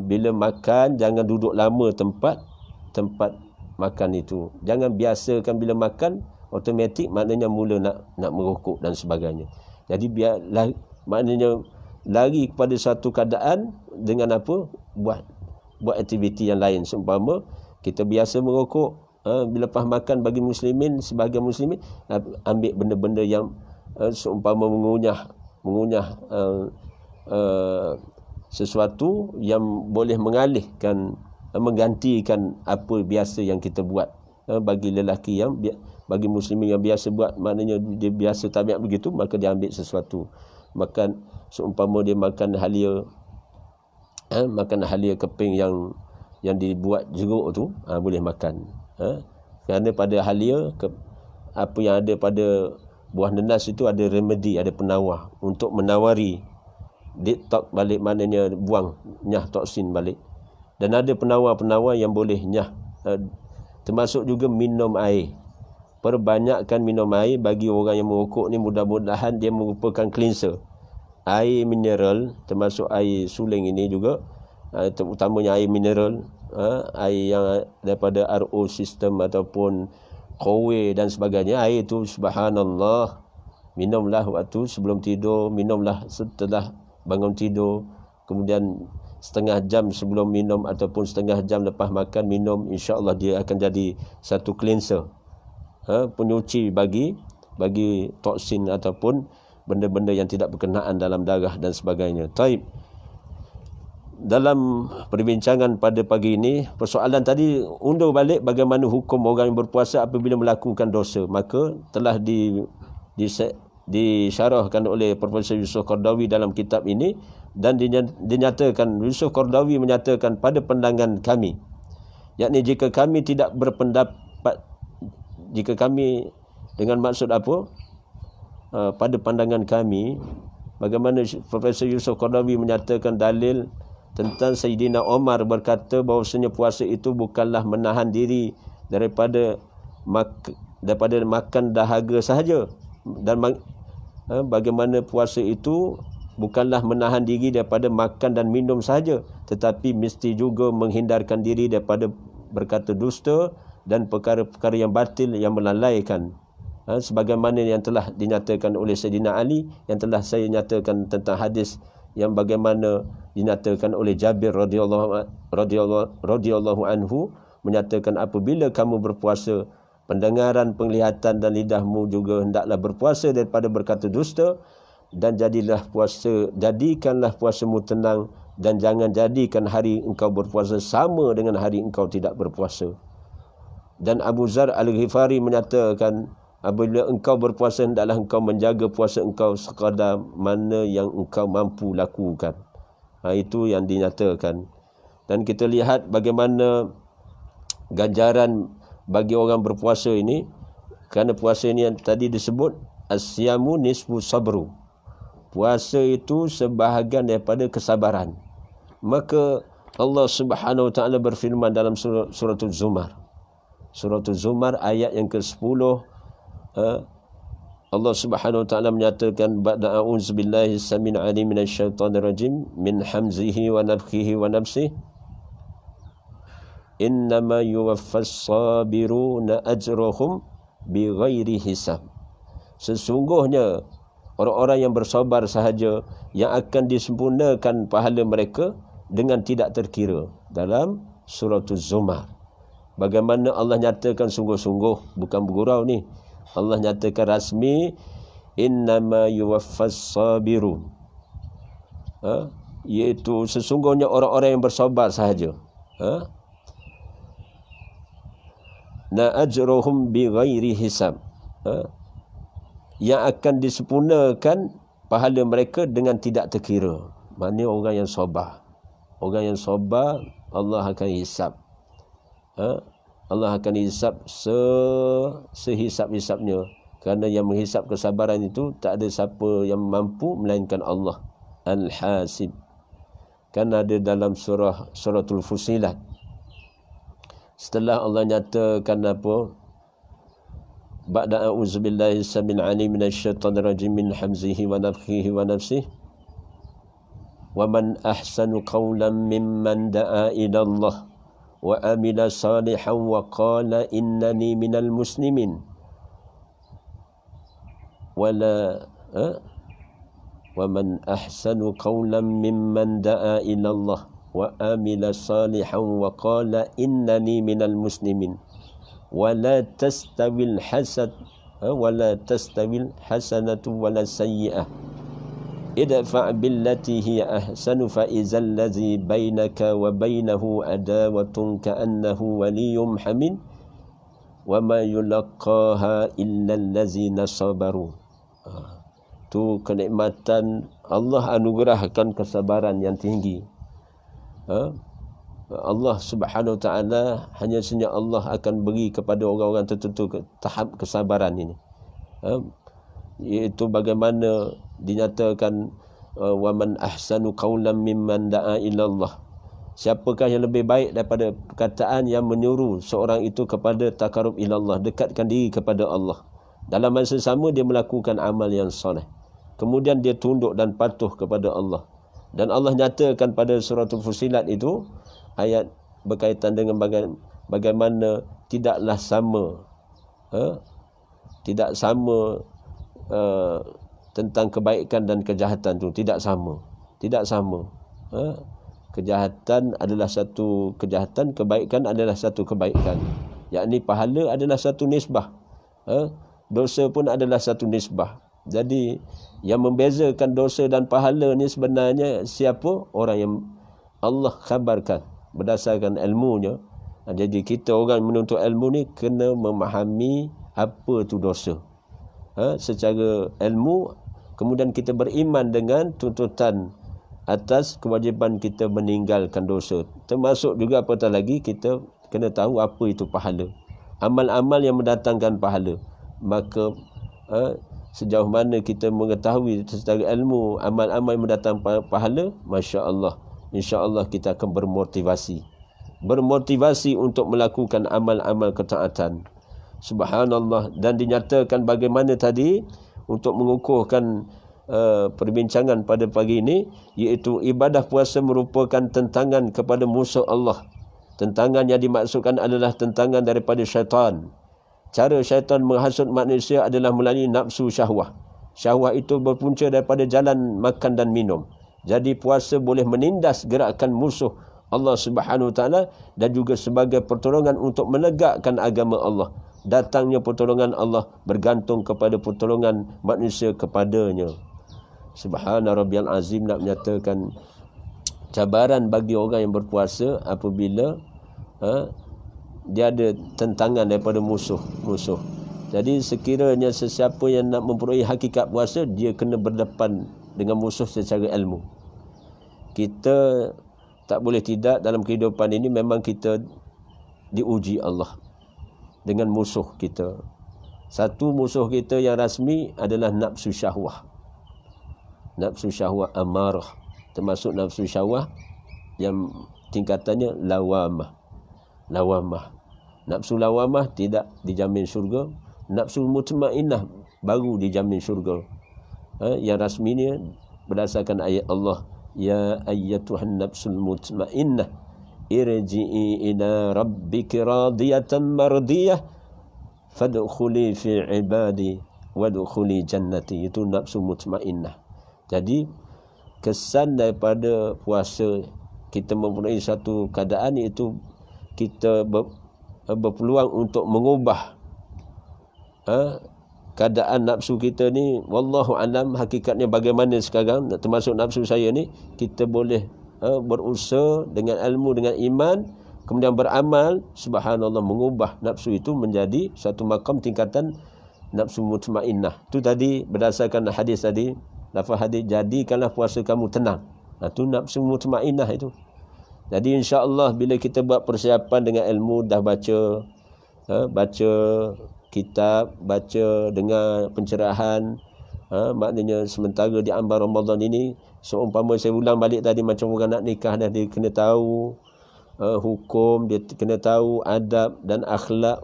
Speaker 1: bila makan jangan duduk lama tempat makan itu. Jangan biasakan bila makan automatik maknanya mula nak merokok dan sebagainya. Jadi maknanya lari kepada satu keadaan dengan apa? Buat aktiviti yang lain. Seumpama kita biasa merokok, bila lepas makan bagi muslimin, sebahagian muslimin ambil benda-benda yang seumpama mengunyah sesuatu yang boleh menggantikan apa biasa yang kita buat. Bagi lelaki bagi muslimin yang biasa buat, maknanya dia biasa tabiat begitu, maka dia ambil sesuatu. Makan seumpama dia makan halia keping yang dibuat jeruk tu, boleh makan. Kerana pada halia apa yang ada pada buah nenas itu ada remedi, ada penawar untuk menawari detox balik, maknanya buang nyah toksin balik. Dan ada penawar-penawar yang boleh nyah, termasuk juga minum air. Perbanyakkan minum air bagi orang yang merokok ni, mudah-mudahan dia merupakan cleanser. Air mineral, termasuk air suling ini juga, terutamanya air mineral, air yang daripada RO sistem ataupun Kowe dan sebagainya. Air itu subhanallah, minumlah waktu sebelum tidur, minumlah setelah bangun tidur, kemudian setengah jam sebelum minum ataupun setengah jam lepas makan minum, insya-Allah dia akan jadi satu cleanser, penyuci bagi toksin ataupun benda-benda yang tidak berkenaan dalam darah dan sebagainya. Taib. Dalam perbincangan pada pagi ini, persoalan tadi undur balik bagaimana hukum orang yang berpuasa apabila melakukan dosa. Maka telah disyarahkan oleh Profesor Yusof Qaradawi dalam kitab ini, dan dinyatakan, Yusof Qaradawi menyatakan pada pandangan kami, yakni jika kami tidak berpendapat, jika kami dengan maksud apa? Pada pandangan kami, bagaimana Profesor Yusof Qaradawi menyatakan dalil tentang Sayyidina Umar berkata bahawasanya puasa itu bukanlah menahan diri daripada makan dahaga sahaja, dan bagaimana puasa itu bukanlah menahan diri daripada makan dan minum sahaja, tetapi mesti juga menghindarkan diri daripada berkata dusta dan perkara-perkara yang batil yang melalaikan. Sebagaimana yang telah dinyatakan oleh Sayyidina Ali, yang telah saya nyatakan tentang hadis yang bagaimana dinyatakan oleh Jabir radhiyallahu anhu, menyatakan apabila kamu berpuasa, pendengaran, penglihatan dan lidahmu juga hendaklah berpuasa daripada berkata dusta, dan jadikanlah puasamu tenang, dan jangan jadikan hari engkau berpuasa sama dengan hari engkau tidak berpuasa. Dan Abu Zar Al-Ghifari menyatakan, apabila engkau berpuasa, hendaklah engkau menjaga puasa engkau sekadar mana yang engkau mampu lakukan. Itu yang dinyatakan. Dan kita lihat bagaimana ganjaran bagi orang berpuasa ini, kerana puasa ini yang tadi disebut as-siyamu nisfu sabru. Puasa itu sebahagian daripada kesabaran. Maka Allah Subhanahu Wa Taala berfirman dalam suratul Zumar. Suratul Zumar ayat yang ke-10, Allah Subhanahu Wa Taala menyatakan, ba'da a'udzubillahi samil alim minasyaitonir rajim min hamzihi wa nafthihi wa nafsihi, innama yuwaffas sabiruna ajrahum bighairi hisab. Sesungguhnya orang-orang yang bersabar sahaja yang akan disempurnakan pahala mereka dengan tidak terkira. Dalam surah Az-Zumar. Bagaimana Allah nyatakan sungguh-sungguh, bukan bergurau ni. Allah nyatakan rasmi, innama yuwaffas sabirun. Iaitu sesungguhnya orang-orang yang bersabar sahaja. Na ajruhum bighairi hisab. Yang akan disempurnakan pahala mereka dengan tidak terkira. Maknanya orang yang sabar. Orang yang sabar, Allah akan hisab. Allah akan hisab sehisab-hisabnya. Kerana yang menghisab kesabaran itu tak ada siapa yang mampu melainkan Allah. Al-Hasib. Kan ada dalam suratul Fusilat. Setelah Allah nyatakan apa? Ba'da a'udzubillahi samil alim minasyaitonir rajim min hamzihi wa nafthihi wa nafsihi. Wa man ahsanu qawlan mimman da'a ila Allah wa amila salihan wa qala innani minal muslimin. Wala wa man ahsanu qawlan mimman da'a ila Allah wa amila salihan wa qala innani minal muslimin. Wala tastawil hasanatu wala sayyi'ah. Idfa' billati hiya ahsanu fa idzal ladzi bainaka wa bainahu adawatun ka'annahu waliyyun hamim wa ma yulaqaha illa allazina sabaru. Tu kenikmatan Allah anugerahkan kesabaran yang tinggi. Allah Subhanahu Wa Taala, hanya saja Allah akan beri kepada orang-orang tertentu tahap kesabaran ini. Iaitu bagaimana dinyatakan wa man ahsanu qawlan mimman da'a ila Allah. Siapakah yang lebih baik daripada perkataan yang menyuruh seorang itu kepada takarub ila Allah, dekatkan diri kepada Allah. Dalam masa sama dia melakukan amal yang soleh. Kemudian dia tunduk dan patuh kepada Allah. Dan Allah nyatakan pada surah Fusilat itu, ayat berkaitan dengan bagaimana tidaklah sama tidak sama tentang kebaikan dan kejahatan tu, tidak sama. Kejahatan adalah satu kejahatan, kebaikan adalah satu kebaikan. Yakni pahala adalah satu nisbah. Dosa pun adalah satu nisbah. Jadi yang membezakan dosa dan pahala ni sebenarnya siapa? Orang yang Allah khabarkan berdasarkan ilmunya. Jadi kita orang menuntut ilmu ni kena memahami apa tu dosa secara ilmu. Kemudian kita beriman dengan tuntutan atas kewajipan kita meninggalkan dosa. Termasuk juga apatah lagi kita kena tahu apa itu pahala, amal-amal yang mendatangkan pahala. Maka sejauh mana kita mengetahui secara ilmu amal-amal yang mendatangkan pahala, masya-Allah, insya-Allah kita akan bermotivasi untuk melakukan amal-amal ketaatan. Subhanallah. Dan dinyatakan bagaimana tadi untuk mengukuhkan perbincangan pada pagi ini, iaitu ibadah puasa merupakan tentangan kepada musuh Allah. Tentangan yang dimaksudkan adalah tentangan daripada syaitan. Cara syaitan menghasut manusia adalah melalui nafsu syahwah. Syahwah itu berpunca daripada jalan makan dan minum. Jadi puasa boleh menindas gerakan musuh Allah Subhanahu Wa Taala dan juga sebagai pertolongan untuk menegakkan agama Allah. Datangnya pertolongan Allah bergantung kepada pertolongan manusia kepadanya. Subhana rabbiyal azim nak menyatakan cabaran bagi orang yang berpuasa apabila dia ada tentangan daripada musuh. Jadi sekiranya sesiapa yang nak memperoleh hakikat puasa, dia kena berdepan dengan musuh secara ilmu. Kita tak boleh tidak dalam kehidupan ini, memang kita diuji Allah dengan musuh kita. Satu musuh kita yang rasmi adalah nafsu syahwah. Nafsu syahwah amarah, termasuk nafsu syahwah yang tingkatannya lawamah. Nafsu lawamah tidak dijamin syurga. Nafsu mutmainnah baru dijamin syurga. Yang rasminya berdasarkan ayat Allah, ya ayyatuhan nafsul mutmainnah irji'i ila rabbiki radiyatan mardiyah fadkhuli fi ibadi wadkhuli jannati. Itu nafsu mutmainnah. Jadi kesan daripada puasa, kita mempunyai satu keadaan, iaitu kita berpeluang untuk mengubah keadaan nafsu kita ni. Wallahu alam hakikatnya bagaimana sekarang, termasuk nafsu saya ni. Kita boleh berusaha dengan ilmu, dengan iman, kemudian beramal, subhanallah, mengubah nafsu itu menjadi satu makam tingkatan nafsu mutmainnah. Itu tadi berdasarkan hadis tadi, lafaz hadis, jadikanlah puasa kamu tenang. Itu nafsu mutmainnah itu. Jadi insya-Allah bila kita buat persiapan dengan ilmu, dah baca kitab, baca dengar pencerahan, maknanya sementara di ambang Ramadan ini, seumpama saya ulang balik tadi, macam orang nak nikah dah, dia kena tahu hukum, dia kena tahu adab dan akhlak,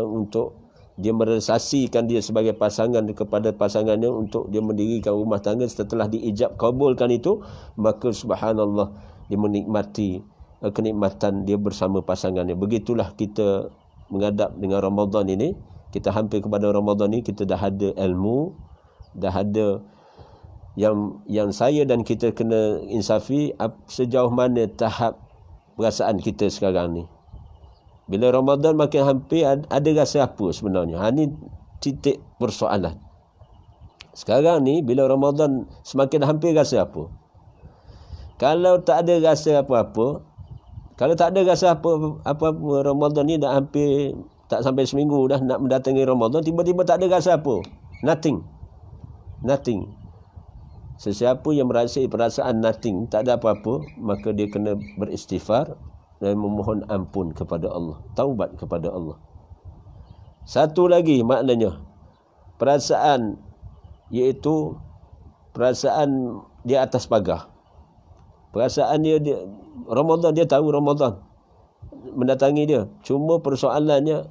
Speaker 1: untuk dia merealisasikan dia sebagai pasangan kepada pasangannya, untuk dia mendirikan rumah tangga. Setelah diijab kabulkan itu, maka subhanallah, dia menikmati kenikmatan dia bersama pasangannya. Begitulah kita menghadap dengan Ramadan ini. Kita hampir kepada Ramadan ini, kita dah ada ilmu, dah ada yang saya dan kita kena insafi sejauh mana tahap perasaan kita sekarang ni. Bila Ramadan makin hampir, ada rasa apa sebenarnya? Ini titik persoalan. Sekarang ni bila Ramadan semakin hampir, rasa apa? Kalau tak ada rasa apa-apa, Ramadan ni dah hampir tak sampai seminggu dah nak mendatangi Ramadan, tiba-tiba tak ada rasa apa. Nothing. Sesiapa yang merasai perasaan nothing, tak ada apa-apa, maka dia kena beristighfar dan memohon ampun kepada Allah, taubat kepada Allah. Satu lagi maknanya perasaan, iaitu perasaan di atas pagar. Perasaan dia Ramadan, dia tahu Ramadan mendatangi dia. Cuma persoalannya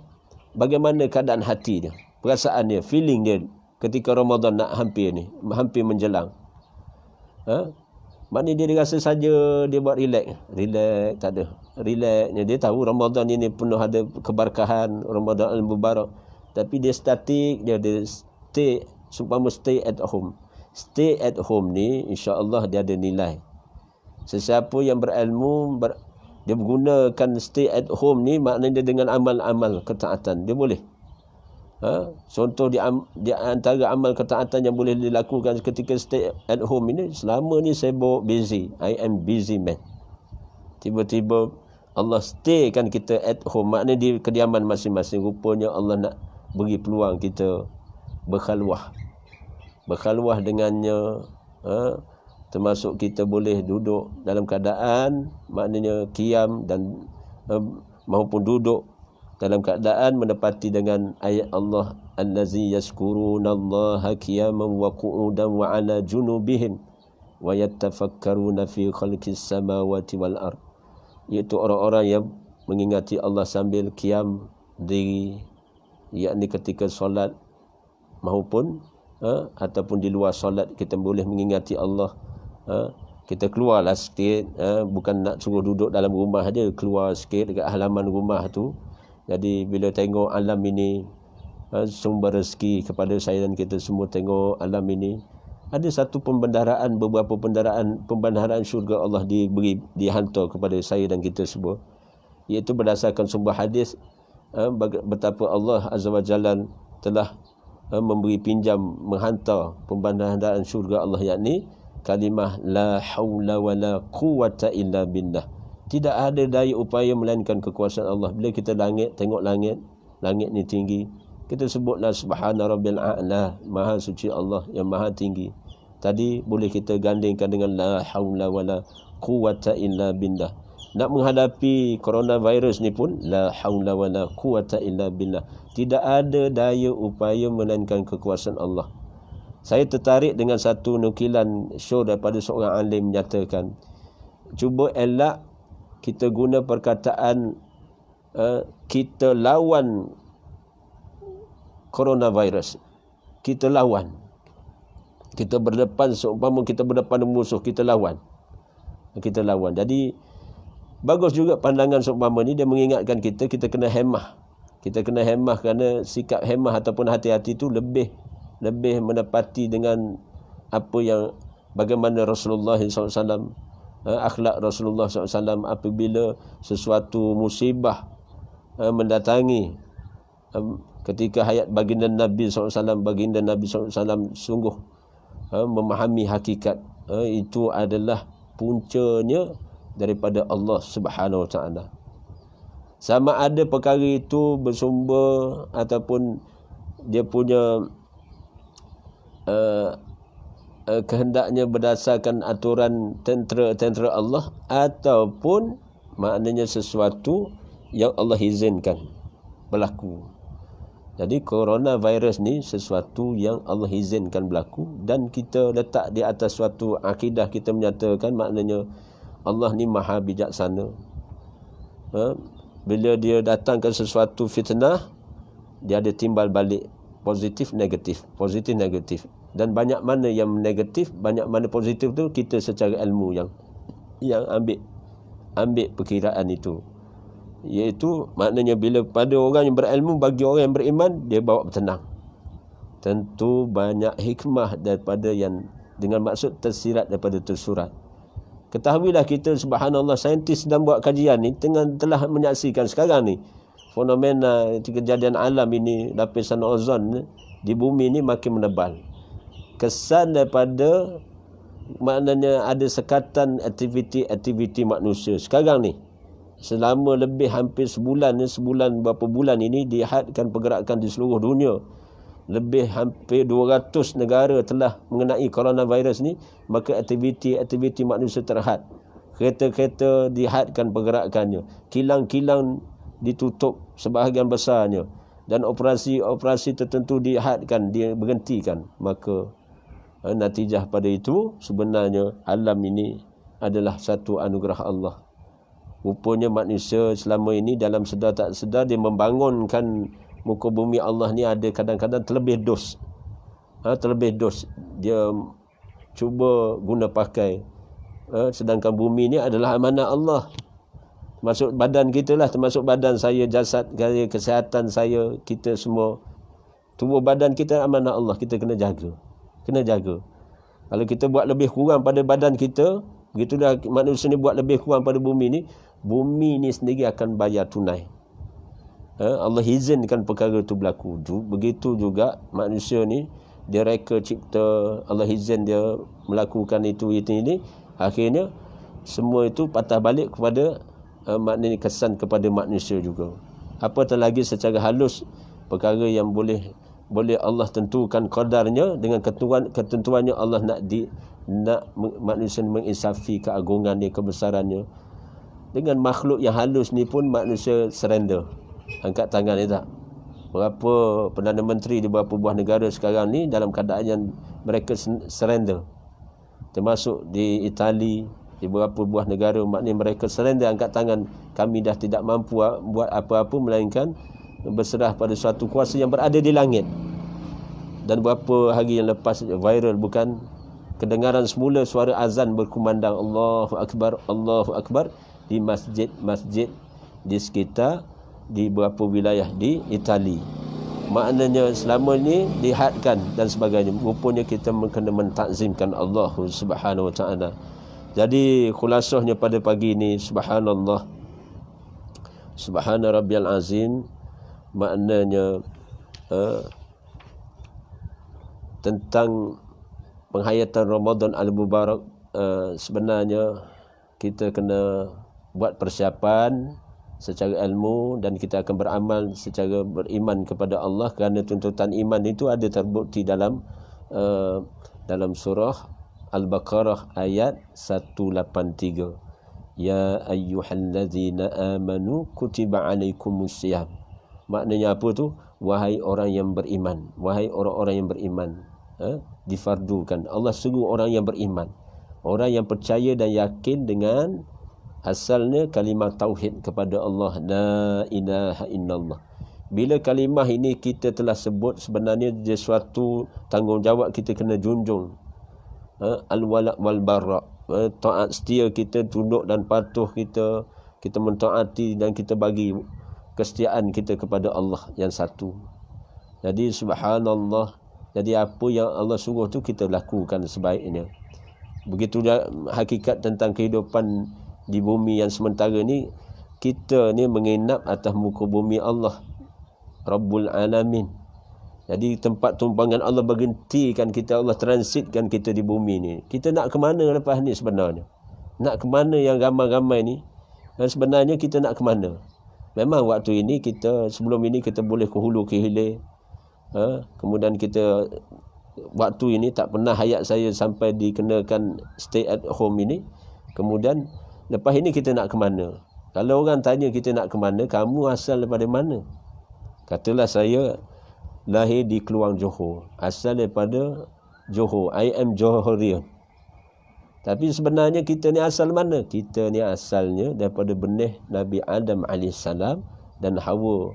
Speaker 1: bagaimana keadaan hati dia, perasaan dia, feeling dia ketika Ramadan nak hampir menjelang. Maknanya dia rasa saja dia buat relax, tak ada. Relaxnya dia tahu Ramadan ini penuh ada keberkahan, Ramadan al-Mubarak. Tapi dia statik, dia stay, supaya stay at home. Stay at home ni insya-Allah dia ada nilai. Sesiapa yang berilmu, dia menggunakan stay at home ni, maknanya dia dengan amal-amal ketaatan, dia boleh. Contoh di antara amal ketaatan yang boleh dilakukan ketika stay at home ini, selama ni saya busy, I am busy man. Tiba-tiba Allah staykan kita at home, maknanya di kediaman masing-masing. Rupanya Allah nak beri peluang kita berkhalwah dengannya. Termasuk kita boleh duduk dalam keadaan, maknanya qiyam dan maupun duduk dalam keadaan menepati dengan ayat Allah, allazi yazkurunallaha qiyaman wa qu'udan wa ala junubihim wa yattafakkaruna fi khalqis samawati wal ard. Iaitu orang-orang yang mengingati Allah sambil qiyam diri, yakni ketika solat maupun ataupun di luar solat, kita boleh mengingati Allah. Kita keluarlah sikit, bukan nak suruh duduk dalam rumah aja, keluar sikit dekat halaman rumah tu. Jadi bila tengok alam ini, sumber rezeki kepada saya dan kita semua, tengok alam ini, ada satu beberapa pembendaharaan syurga Allah dihantar kepada saya dan kita semua, iaitu berdasarkan sebuah hadis, betapa Allah Azza wa Jalla telah memberi pinjam, menghantar pembandaran syurga Allah, yakni kalimah la haula wala quwata illa billah. Tidak ada daya upaya melainkan kekuasaan Allah. Bila kita tengok langit ni tinggi, kita sebutlah subhana rabbil a'la, maha suci Allah yang maha tinggi. Tadi boleh kita gandingkan dengan la haula wala quwata illa billah. Nak menghadapi coronavirus ni pun la haula wala quwata illa billah. Tidak ada daya upaya melainkan kekuasaan Allah. Saya tertarik dengan satu nukilan show daripada seorang alim menyatakan, cuba elak kita guna perkataan kita lawan coronavirus. Kita lawan. Kita berdepan, seumpama kita berdepan dengan musuh, kita lawan. Kita lawan. Jadi bagus juga pandangan seumpama ni, dia mengingatkan kita kena hemah. Kita kena hemah kerana sikap hemah ataupun hati-hati itu lebih menepati dengan apa yang bagaimana Rasulullah SAW, akhlak Rasulullah SAW apabila sesuatu musibah mendatangi. Ketika hayat baginda Nabi SAW, baginda Nabi SAW sungguh memahami hakikat itu adalah puncanya daripada Allah Subhanahu Wa Taala. Sama ada perkara itu bersumber ataupun dia punya kehendaknya berdasarkan aturan tentera Allah, ataupun maknanya sesuatu yang Allah izinkan berlaku. Jadi coronavirus ni sesuatu yang Allah izinkan berlaku, dan kita letak di atas suatu akidah, kita menyatakan maknanya Allah ni maha bijaksana. Bila dia datangkan sesuatu fitnah, dia ada timbal balik, positif negatif, positif negatif. Dan banyak mana yang negatif, banyak mana positif tu kita secara ilmu yang ambil perkiraan itu. Iaitu maknanya bila pada orang yang berilmu, bagi orang yang beriman, dia bawa bertenang. Tentu banyak hikmah daripada yang dengan maksud tersirat daripada tersurat. Ketahuilah kita, subhanallah, saintis sedang buat kajian ni, telah menyaksikan sekarang ni fenomena kejadian alam ini, lapisan ozon di bumi ni makin menebal. Kesan daripada maknanya ada sekatan aktiviti manusia sekarang ni, selama lebih hampir sebulan berapa bulan ini, dihadkan pergerakan di seluruh dunia. Lebih hampir 200 negara telah mengenai coronavirus ni, maka aktiviti manusia terhad. Kereta-kereta dihadkan pergerakannya, kilang-kilang ditutup sebahagian besarnya, dan operasi tertentu dihadkan, berhentikan. Maka natijah pada itu sebenarnya alam ini adalah satu anugerah Allah. Rupanya manusia selama ini dalam sedar tak sedar dia membangunkan muka bumi Allah ni ada kadang-kadang terlebih dos. Terlebih dos. Dia cuba guna pakai. Sedangkan bumi ni adalah amanah Allah. Termasuk badan kita lah, termasuk badan saya, jasad saya, kesihatan saya, kita semua. Tubuh badan kita amanah Allah, kita kena jaga. Kena jaga. Kalau kita buat lebih kurang pada badan kita, begitulah manusia ni buat lebih kurang pada bumi ni sendiri akan bayar tunai. Allah izinkan perkara itu berlaku. Begitu juga manusia ni, dia reka cipta, Allah izin dia melakukan itu ini. Akhirnya semua itu patah balik kepada maknanya kesan kepada manusia juga. Apatah lagi secara halus perkara yang boleh Allah tentukan qadarnya, dengan ketentuannya Allah nak manusia menginsafi keagungannya, kebesarannya. Dengan makhluk yang halus ni pun manusia surrender, angkat tangan ni tak. Berapa Perdana Menteri di beberapa buah negara sekarang ni dalam keadaan yang mereka surrender. Termasuk di Itali, di beberapa buah negara, maknanya mereka surrender, angkat tangan, kami dah tidak mampu buat apa-apa melainkan berserah pada suatu kuasa yang berada di langit. Dan beberapa hari yang lepas viral, bukan, kedengaran semula suara azan berkumandang Allahu Akbar di masjid-masjid di sekitar di beberapa wilayah di Itali. Maknanya selama ni dihadkan dan sebagainya. Rupanya kita kena mentakzimkan Allah Subhanahu Wa Taala. Jadi khulasahnya pada pagi ni, subhanallah, subhana rabbiyal azim, maknanya tentang penghayatan Ramadan Al-Mubarak, sebenarnya kita kena buat persiapan secara ilmu dan kita akan beramal secara beriman kepada Allah, kerana tuntutan iman itu ada terbukti dalam surah Al-Baqarah ayat 183. Ya ayyuhallazina amanu kutiba alaikumusiyam. Maknanya apa tu? Wahai orang yang beriman, wahai orang-orang yang beriman, difardukan. Allah suruh orang yang beriman, orang yang percaya dan yakin dengan asalnya kalimah tauhid kepada Allah, la ilaha illallah. Bila kalimah ini kita telah sebut, sebenarnya dia suatu tanggungjawab kita kena junjung. Al-wala' wal bara', taat setia kita, tunduk dan patuh kita mentaati dan kita bagi kesetiaan kita kepada Allah yang satu. Jadi subhanallah, jadi apa yang Allah suruh tu kita lakukan sebaiknya. Begitu hakikat tentang kehidupan di bumi yang sementara ni, kita ni menginap atas muka bumi Allah Rabbul Alamin. Jadi tempat tumpangan Allah berhentikan kita, Allah transitkan kita di bumi ni. Kita nak ke mana lepas ni sebenarnya? Nak ke mana yang ramai-ramai ni? Dan sebenarnya kita nak ke mana? Memang waktu ini kita, sebelum ini kita boleh ke hulu ke hilir. Kemudian kita, waktu ini tak pernah hayat saya sampai dikenakan stay at home ini. Kemudian lepas ini kita nak ke mana? Kalau orang tanya kita nak ke mana, kamu asal daripada mana? Katalah saya lahir di Keluang Johor, asal daripada Johor, I am Johorian. Tapi sebenarnya kita ni asal mana? Kita ni asalnya daripada benih Nabi Adam AS dan Hawa,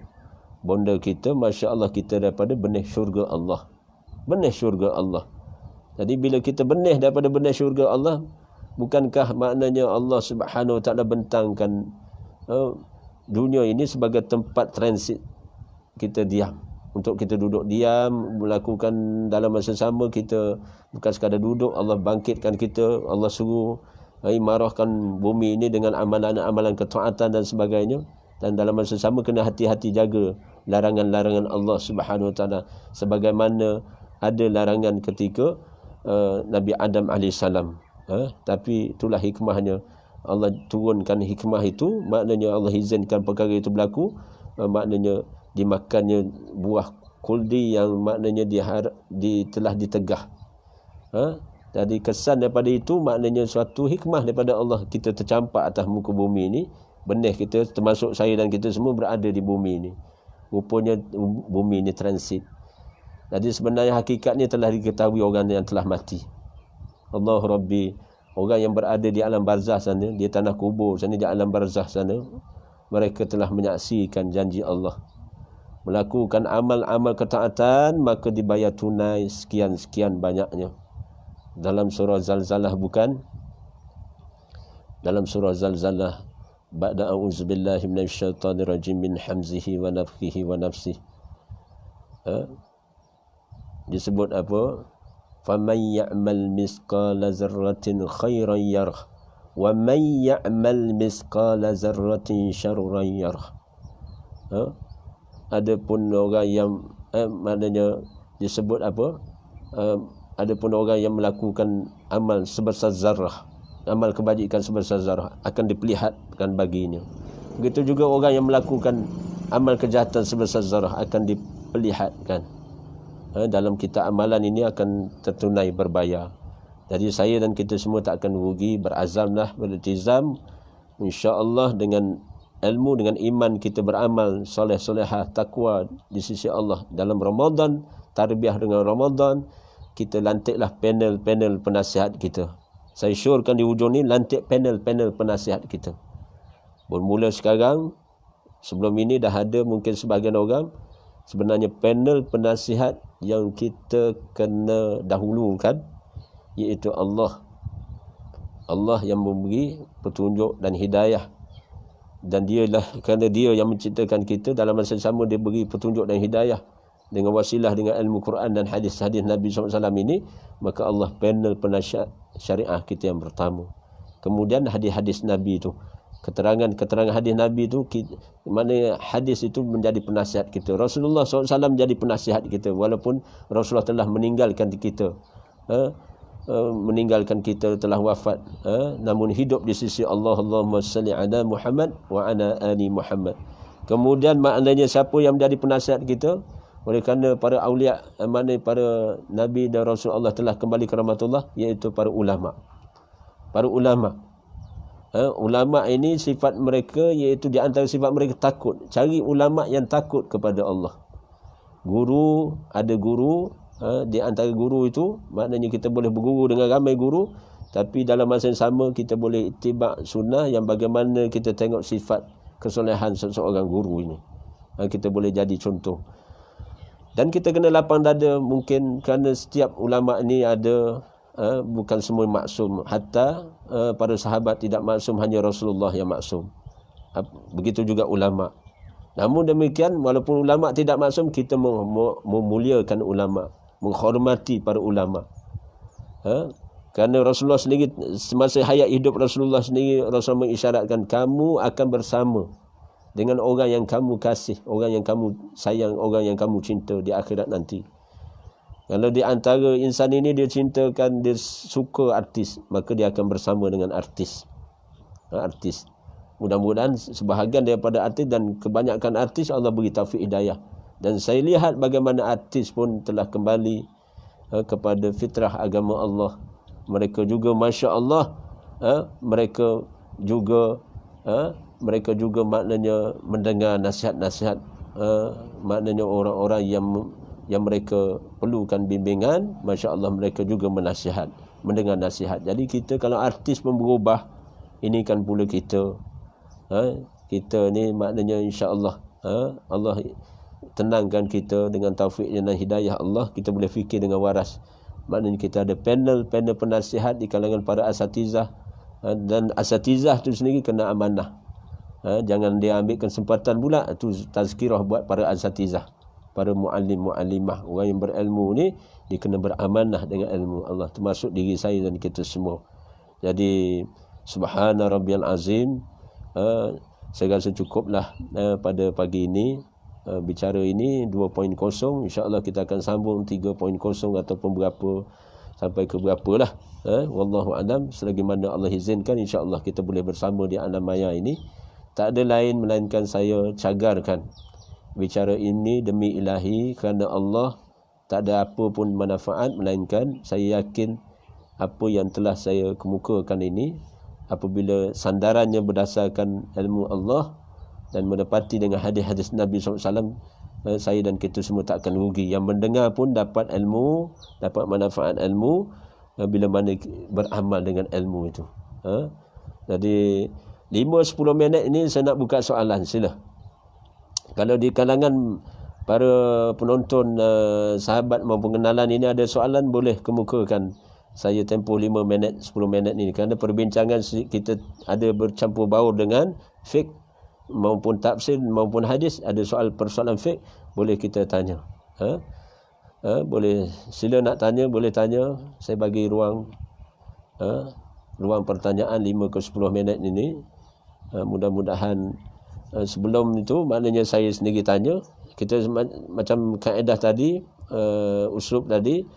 Speaker 1: bonda kita. Masya Allah, kita daripada benih syurga Allah. Benih syurga Allah. Jadi bila kita benih daripada benih syurga Allah, bukankah maknanya Allah Subhanahu Wa Taala bentangkan dunia ini sebagai tempat transit kita diam, untuk kita duduk diam, melakukan dalam masa sama kita bukan sekadar duduk, Allah bangkitkan kita, Allah suruh imarahkan bumi ini dengan amalan-amalan ketaatan dan sebagainya. Dan dalam masa sama kena hati-hati jaga larangan-larangan Allah Subhanahu Wa Taala, sebagaimana ada larangan ketika Nabi Adam AS. Tapi itulah hikmahnya, Allah turunkan hikmah itu, maknanya Allah izinkan perkara itu berlaku, maknanya dimakannya buah kuldi yang maknanya telah ditegah. Jadi kesan daripada itu maknanya suatu hikmah daripada Allah, kita tercampak atas muka bumi ini. Benih kita, termasuk saya dan kita semua, berada di bumi ini. Rupanya bumi ini transit. Jadi sebenarnya hakikatnya telah diketahui orang yang telah mati. Allah Rabbi, orang yang berada di alam barzah sana, di tanah kubur sana, di alam barzah sana, mereka telah menyaksikan janji Allah. Melakukan amal-amal ketaatan, maka dibayar tunai sekian-sekian banyaknya. Dalam surah Zalzalah bukan? Dalam surah Zalzalah, ba'da a'udzubillahi minasyaitonirrajim min hamzihi wa nafthihi wa nafsihi. Disebut apa? Faman ya'mal misqala zarratin khairan yarah wa man ya'mal misqala zarratin syarran yarah. Adapun orang yang maknanya disebut apa? Adapun orang yang melakukan amal sebesar zarah, amal kebajikan sebesar zarah, akan diperlihatkan baginya. Begitu juga orang yang melakukan amal kejahatan sebesar zarah akan diperlihatkan. Dalam kitab amalan ini akan tertunai berbayar. Jadi saya dan kita semua tak akan rugi, berazamlah, beriltizam, insya-Allah dengan ilmu, dengan iman kita beramal soleh-solehah, takwa di sisi Allah dalam Ramadan, tarbiyah dengan Ramadan. Kita lantiklah panel-panel penasihat kita. Saya syorkan di hujung ni lantik panel-panel penasihat kita. Bermula sekarang, sebelum ini dah ada mungkin sebahagian orang, sebenarnya panel penasihat yang kita kena dahulukan, iaitu Allah. Allah yang memberi petunjuk dan hidayah. Dan dialah, kerana dia yang menciptakan kita, dalam masa sama dia beri petunjuk dan hidayah dengan wasilah dengan ilmu Quran dan hadis-hadis Nabi SAW ini. Maka Allah panel penasihat syariah kita yang pertama. Kemudian hadis-hadis Nabi itu. keterangan hadis Nabi itu, mana hadis itu menjadi penasihat kita. Rasulullah SAW menjadi penasihat kita walaupun Rasulullah telah meninggalkan kita, meninggalkan kita, telah wafat, namun hidup di sisi Allah. Allahumma salli ala Muhammad wa ala ali Muhammad. Kemudian maknanya siapa yang menjadi penasihat kita? Oleh kerana para awliya, mana para Nabi dan Rasul Allah telah kembali ke rahmatullah, iaitu para ulama. Para ulama. Ulama ini sifat mereka, iaitu di antara sifat mereka takut. Cari ulama yang takut kepada Allah. Guru, ada guru, di antara guru itu maknanya kita boleh berguru dengan ramai guru, tapi dalam masa yang sama kita boleh itibak sunnah, yang bagaimana kita tengok sifat kesolehan seseorang guru ini. Kita boleh jadi contoh. Dan kita kena lapang dada, mungkin kerana setiap ulama ni ada, bukan semua maksum. Hatta para sahabat tidak maksum, hanya Rasulullah yang maksum. Begitu juga ulama. Namun demikian, walaupun ulama tidak maksum, kita memuliakan ulama, menghormati para ulama. Kerana Rasulullah sendiri, semasa hayat hidup Rasulullah sendiri, Rasulullah mengisyaratkan, kamu akan bersama dengan orang yang kamu kasih, orang yang kamu sayang, orang yang kamu cinta di akhirat nanti. Kalau di antara insan ini dia cintakan, dia suka artis, maka dia akan bersama dengan artis. Artis. Mudah-mudahan sebahagian daripada artis dan kebanyakan artis Allah beri taufik hidayah. Dan saya lihat bagaimana artis pun telah kembali kepada fitrah agama Allah. Mereka juga Masya Allah, mereka juga maknanya mendengar nasihat-nasihat, maknanya orang-orang yang mereka perlukan bimbingan, Masya Allah mereka juga menasihat, mendengar nasihat. Jadi kita kalau artis pun berubah, ini kan pula kita, kita ni maknanya insya Allah, Allah tenangkan kita dengan taufik dan hidayah Allah, kita boleh fikir dengan waras. Maknanya kita ada panel penasihat di kalangan para asatizah, dan asatizah tu sendiri kena amanah. Jangan dia ambil kesempatan pula, tu tazkirah buat para asatizah, para muallim-muallimah, orang yang berilmu ni dia kena beramanah dengan ilmu Allah, termasuk diri saya dan kita semua. Jadi subhana rabbiyal azim. Saya rasa cukuplah pada pagi ini bicara ini 2.0. InsyaAllah kita akan sambung 3.0 ataupun berapa sampai ke berapa lah. Wallahu alam. Selagi mana Allah izinkan, insyaAllah kita boleh bersama di alam maya ini. Tak ada lain melainkan saya cagarkan bicara ini demi ilahi, kerana Allah tak ada apa pun manfaat, melainkan saya yakin apa yang telah saya kemukakan ini, apabila sandarannya berdasarkan ilmu Allah dan menepati dengan hadis-hadis Nabi SAW, saya dan kita semua tak akan rugi. Yang mendengar pun dapat ilmu, dapat manfaat ilmu, bila mana beramal dengan ilmu itu. Jadi 5-10 minit ini saya nak buka soalan, sila. Kalau di kalangan para penonton, sahabat maupun pengenalan ini ada soalan, boleh kemukakan. Saya tempoh 5 minit, 10 minit ini, kerana perbincangan kita ada bercampur baur dengan fiqh maupun tafsir maupun hadis. Ada soal persoalan fiqh, boleh kita tanya. Boleh, sila nak tanya, boleh tanya. Saya bagi ruang pertanyaan 5 ke 10 minit ini. Mudah-mudahan sebelum itu, maknanya saya sendiri tanya. Kita macam kaedah tadi, uslub tadi,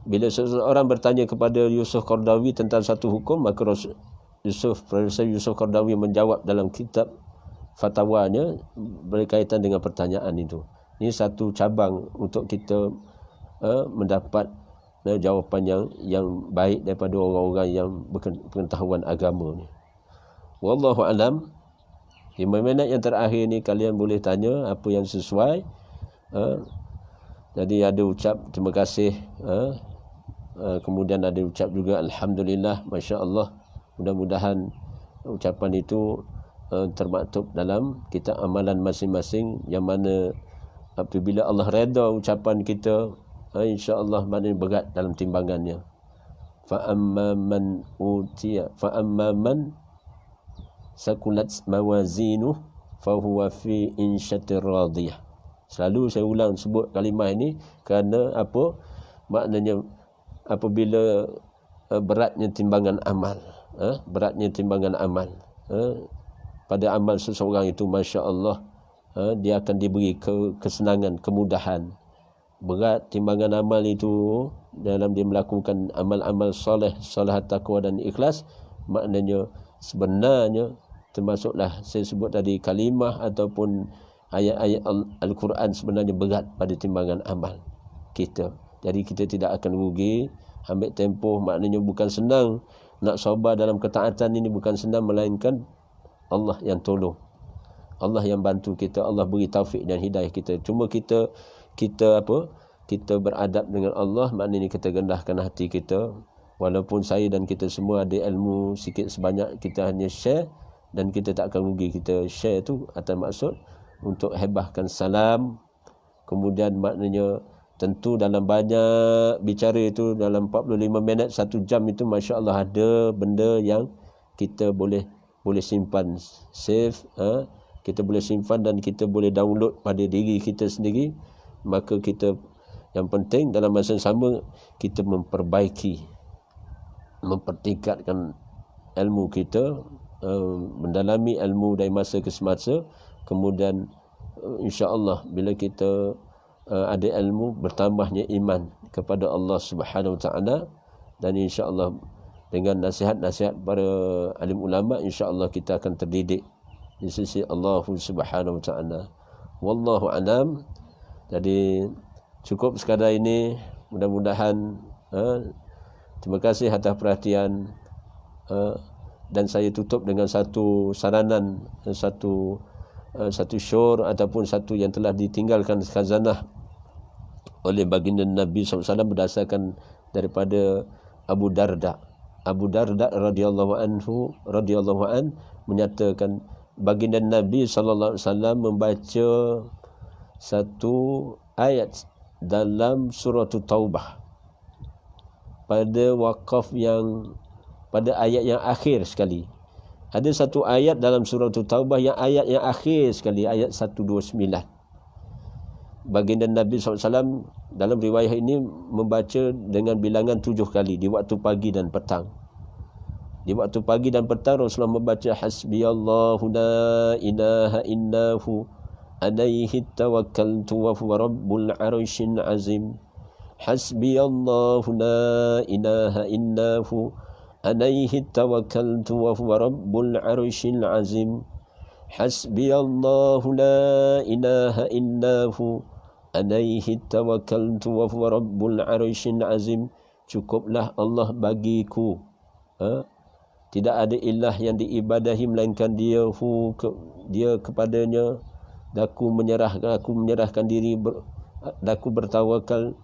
Speaker 1: bila seseorang bertanya kepada Yusuf Qaradawi tentang satu hukum, maka Profesor Yusuf Qaradawi menjawab dalam kitab fatwanya berkaitan dengan pertanyaan itu. Ini satu cabang untuk kita mendapat jawapan yang baik daripada orang-orang yang berpengetahuan agama ni. Wallahu alam. 5 minit yang terakhir ni kalian boleh tanya apa yang sesuai. Jadi ada ucap terima kasih, kemudian ada ucap juga alhamdulillah, masya-Allah. Mudah-mudahan ucapan itu termaktub dalam kitab amalan masing-masing, yang mana apabila Allah redha ucapan kita, insya-Allah maknanya berat dalam timbangannya. Fa amma man sakulat mawazinu fa huwa fi insyatir radiyah. Selalu saya ulang sebut kalimah ini kerana apa? Maknanya apabila beratnya timbangan amal, beratnya timbangan amal, pada amal seseorang itu, Masya Allah, dia akan diberi kesenangan, kemudahan. Berat timbangan amal itu dalam dia melakukan amal-amal soleh, solat taqwa dan ikhlas, maknanya sebenarnya termasuklah saya sebut tadi kalimah ataupun ayat-ayat Al-Quran sebenarnya berat pada timbangan amal kita. Jadi kita tidak akan rugi, ambil tempoh, maknanya bukan senang. Nak sabar dalam ketaatan ini bukan senang, melainkan Allah yang tolong, Allah yang bantu kita, Allah beri taufik dan hidayah kita. Cuma kita beradab dengan Allah, maknanya kita rendahkan hati kita. Walaupun saya dan kita semua ada ilmu sikit sebanyak, kita hanya share, dan kita tak akan rugi. Kita share tu atas maksud untuk hebahkan salam. Kemudian maknanya tentu dalam banyak bicara itu, dalam 45 minit 1 jam itu, Masya Allah, ada benda yang kita boleh simpan save, kita boleh simpan dan kita boleh download pada diri kita sendiri. Maka kita, yang penting dalam masa yang sama kita mempertingkatkan ilmu kita, mendalami ilmu dari masa ke semasa. Kemudian insya-Allah bila kita ada ilmu, bertambahnya iman kepada Allah Subhanahu Wa Taala, dan insya-Allah dengan nasihat-nasihat para alim ulama, insya-Allah kita akan terdidik di sisi Allah Subhanahu Wa Taala. Wallahu alam. Jadi cukup sekadar ini, mudah-mudahan terima kasih atas perhatian, dan saya tutup dengan satu saranan, satu syur ataupun satu yang telah ditinggalkan khazanah oleh baginda Nabi SAW berdasarkan daripada Abu Darda. Abu Darda radhiyallahu an menyatakan baginda Nabi SAW membaca satu ayat dalam surah Taubah pada waqaf yang pada ayat yang akhir sekali. Ada satu ayat dalam surah Taubah yang ayat yang akhir sekali, ayat 129. Baginda Nabi SAW dalam riwayat ini membaca dengan bilangan 7 kali di waktu pagi dan petang. Di waktu pagi dan petang Rasulullah membaca hasbiyallahu la ilaha illahu alaihi tawakkaltu wa huwa rabbul arsyil azim. Hasbiyallahu la ilaha illahu alaihi tawakkaltu wa huwa rabbul arsyil azim. Hasbiyallahu la ilaha illahu alaihi tawakkaltu wa huwa rabbul arsyil azim. Cukuplah Allah bagiku, tidak ada ilah yang diibadahi melainkan dia, dia kepadanya aku menyerahkan diri, aku bertawakal.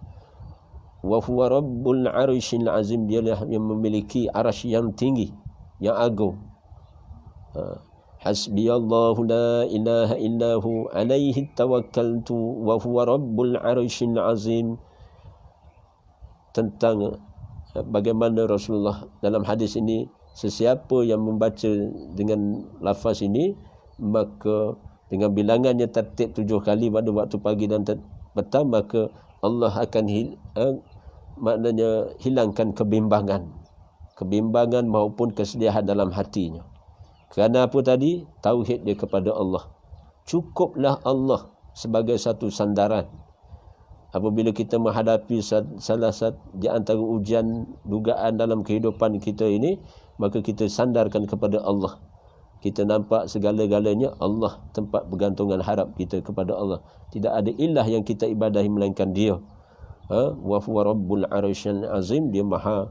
Speaker 1: Wa huwa rabbul arsyil azim, dialah yang memiliki arasy yang tinggi, yang agung. Hasbiyallahu la ilaha illahu alaihi tawakkaltu wa huwa rabbul arsyil azim. Tentang bagaimana Rasulullah dalam hadis ini, sesiapa yang membaca dengan lafaz ini, maka dengan bilangannya tertib 7 kali pada waktu pagi dan petang, maka Allah akan maknanya hilangkan kebimbangan maupun kesedihan dalam hatinya. Kerana apa tadi? Tauhid dia kepada Allah. Cukuplah Allah sebagai satu sandaran. Apabila kita menghadapi salah satu di antara ujian dugaan dalam kehidupan kita ini, maka kita sandarkan kepada Allah. Kita nampak segala-galanya Allah, tempat bergantungan harap kita kepada Allah. Tidak ada ilah yang kita ibadahi melainkan dia. Wa huwa rabbul arsyil azim, dia maha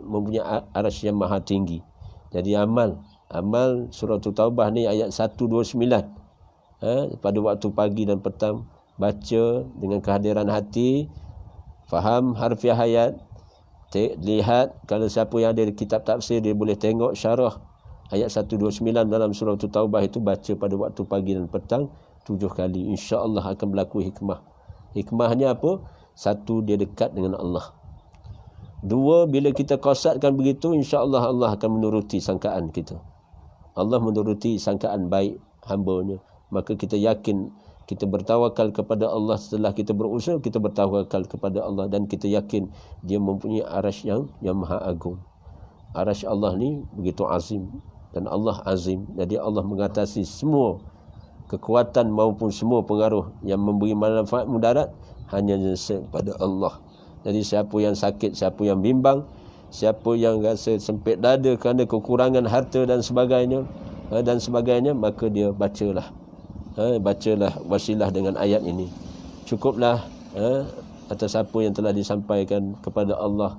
Speaker 1: mempunyai arasy yang maha tinggi. Jadi amal surah Taubah ni ayat 129, pada waktu pagi dan petang baca dengan kehadiran hati, faham harfiah ayat, lihat. Kalau siapa yang ada kitab tafsir, dia boleh tengok syarah ayat 129 dalam surah Taubah itu, baca pada waktu pagi dan petang 7 kali. InsyaAllah akan berlaku hikmah. Hikmahnya apa? 1, dia dekat dengan Allah. 2, bila kita qasadkan begitu, insya-Allah Allah akan menuruti sangkaan kita. Allah menuruti sangkaan baik hamba-Nya. Maka kita yakin, kita bertawakal kepada Allah. Setelah kita berusaha, kita bertawakal kepada Allah, dan kita yakin dia mempunyai arasy yang maha agung. Arasy Allah ni begitu azim, dan Allah azim. Jadi Allah mengatasi semua kekuatan maupun semua pengaruh yang memberi manfaat mudarat hanya pada Allah. Jadi siapa yang sakit, siapa yang bimbang, siapa yang rasa sempit dada kerana kekurangan harta dan sebagainya, maka dia bacalah wasilah dengan ayat ini. Cukuplah atas apa yang telah disampaikan kepada Allah.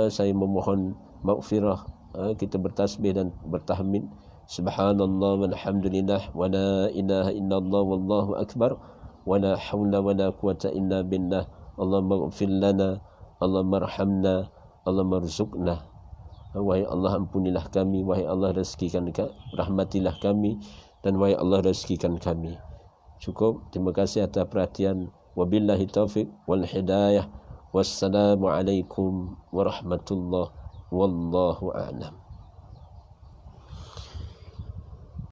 Speaker 1: Saya memohon maghfirah. Kita bertasbih dan bertahmid. Subhanallah walhamdulillah wa la ilaha illallah wallahu akbar wa la hawla wa la quwata illa billah. Allahumma ighfir lana, Allahumma arhamna, Allahumma rzuqna. Wahai Allah, ampunilah kami, wahai Allah rezekikan rahmatilah kami, dan wahai Allah rezekikan kami. Cukup. Terima kasih atas perhatian. Wabillahi taufiq wal hidayah. Wassalamualaikum warahmatullahi wallahu a'lam.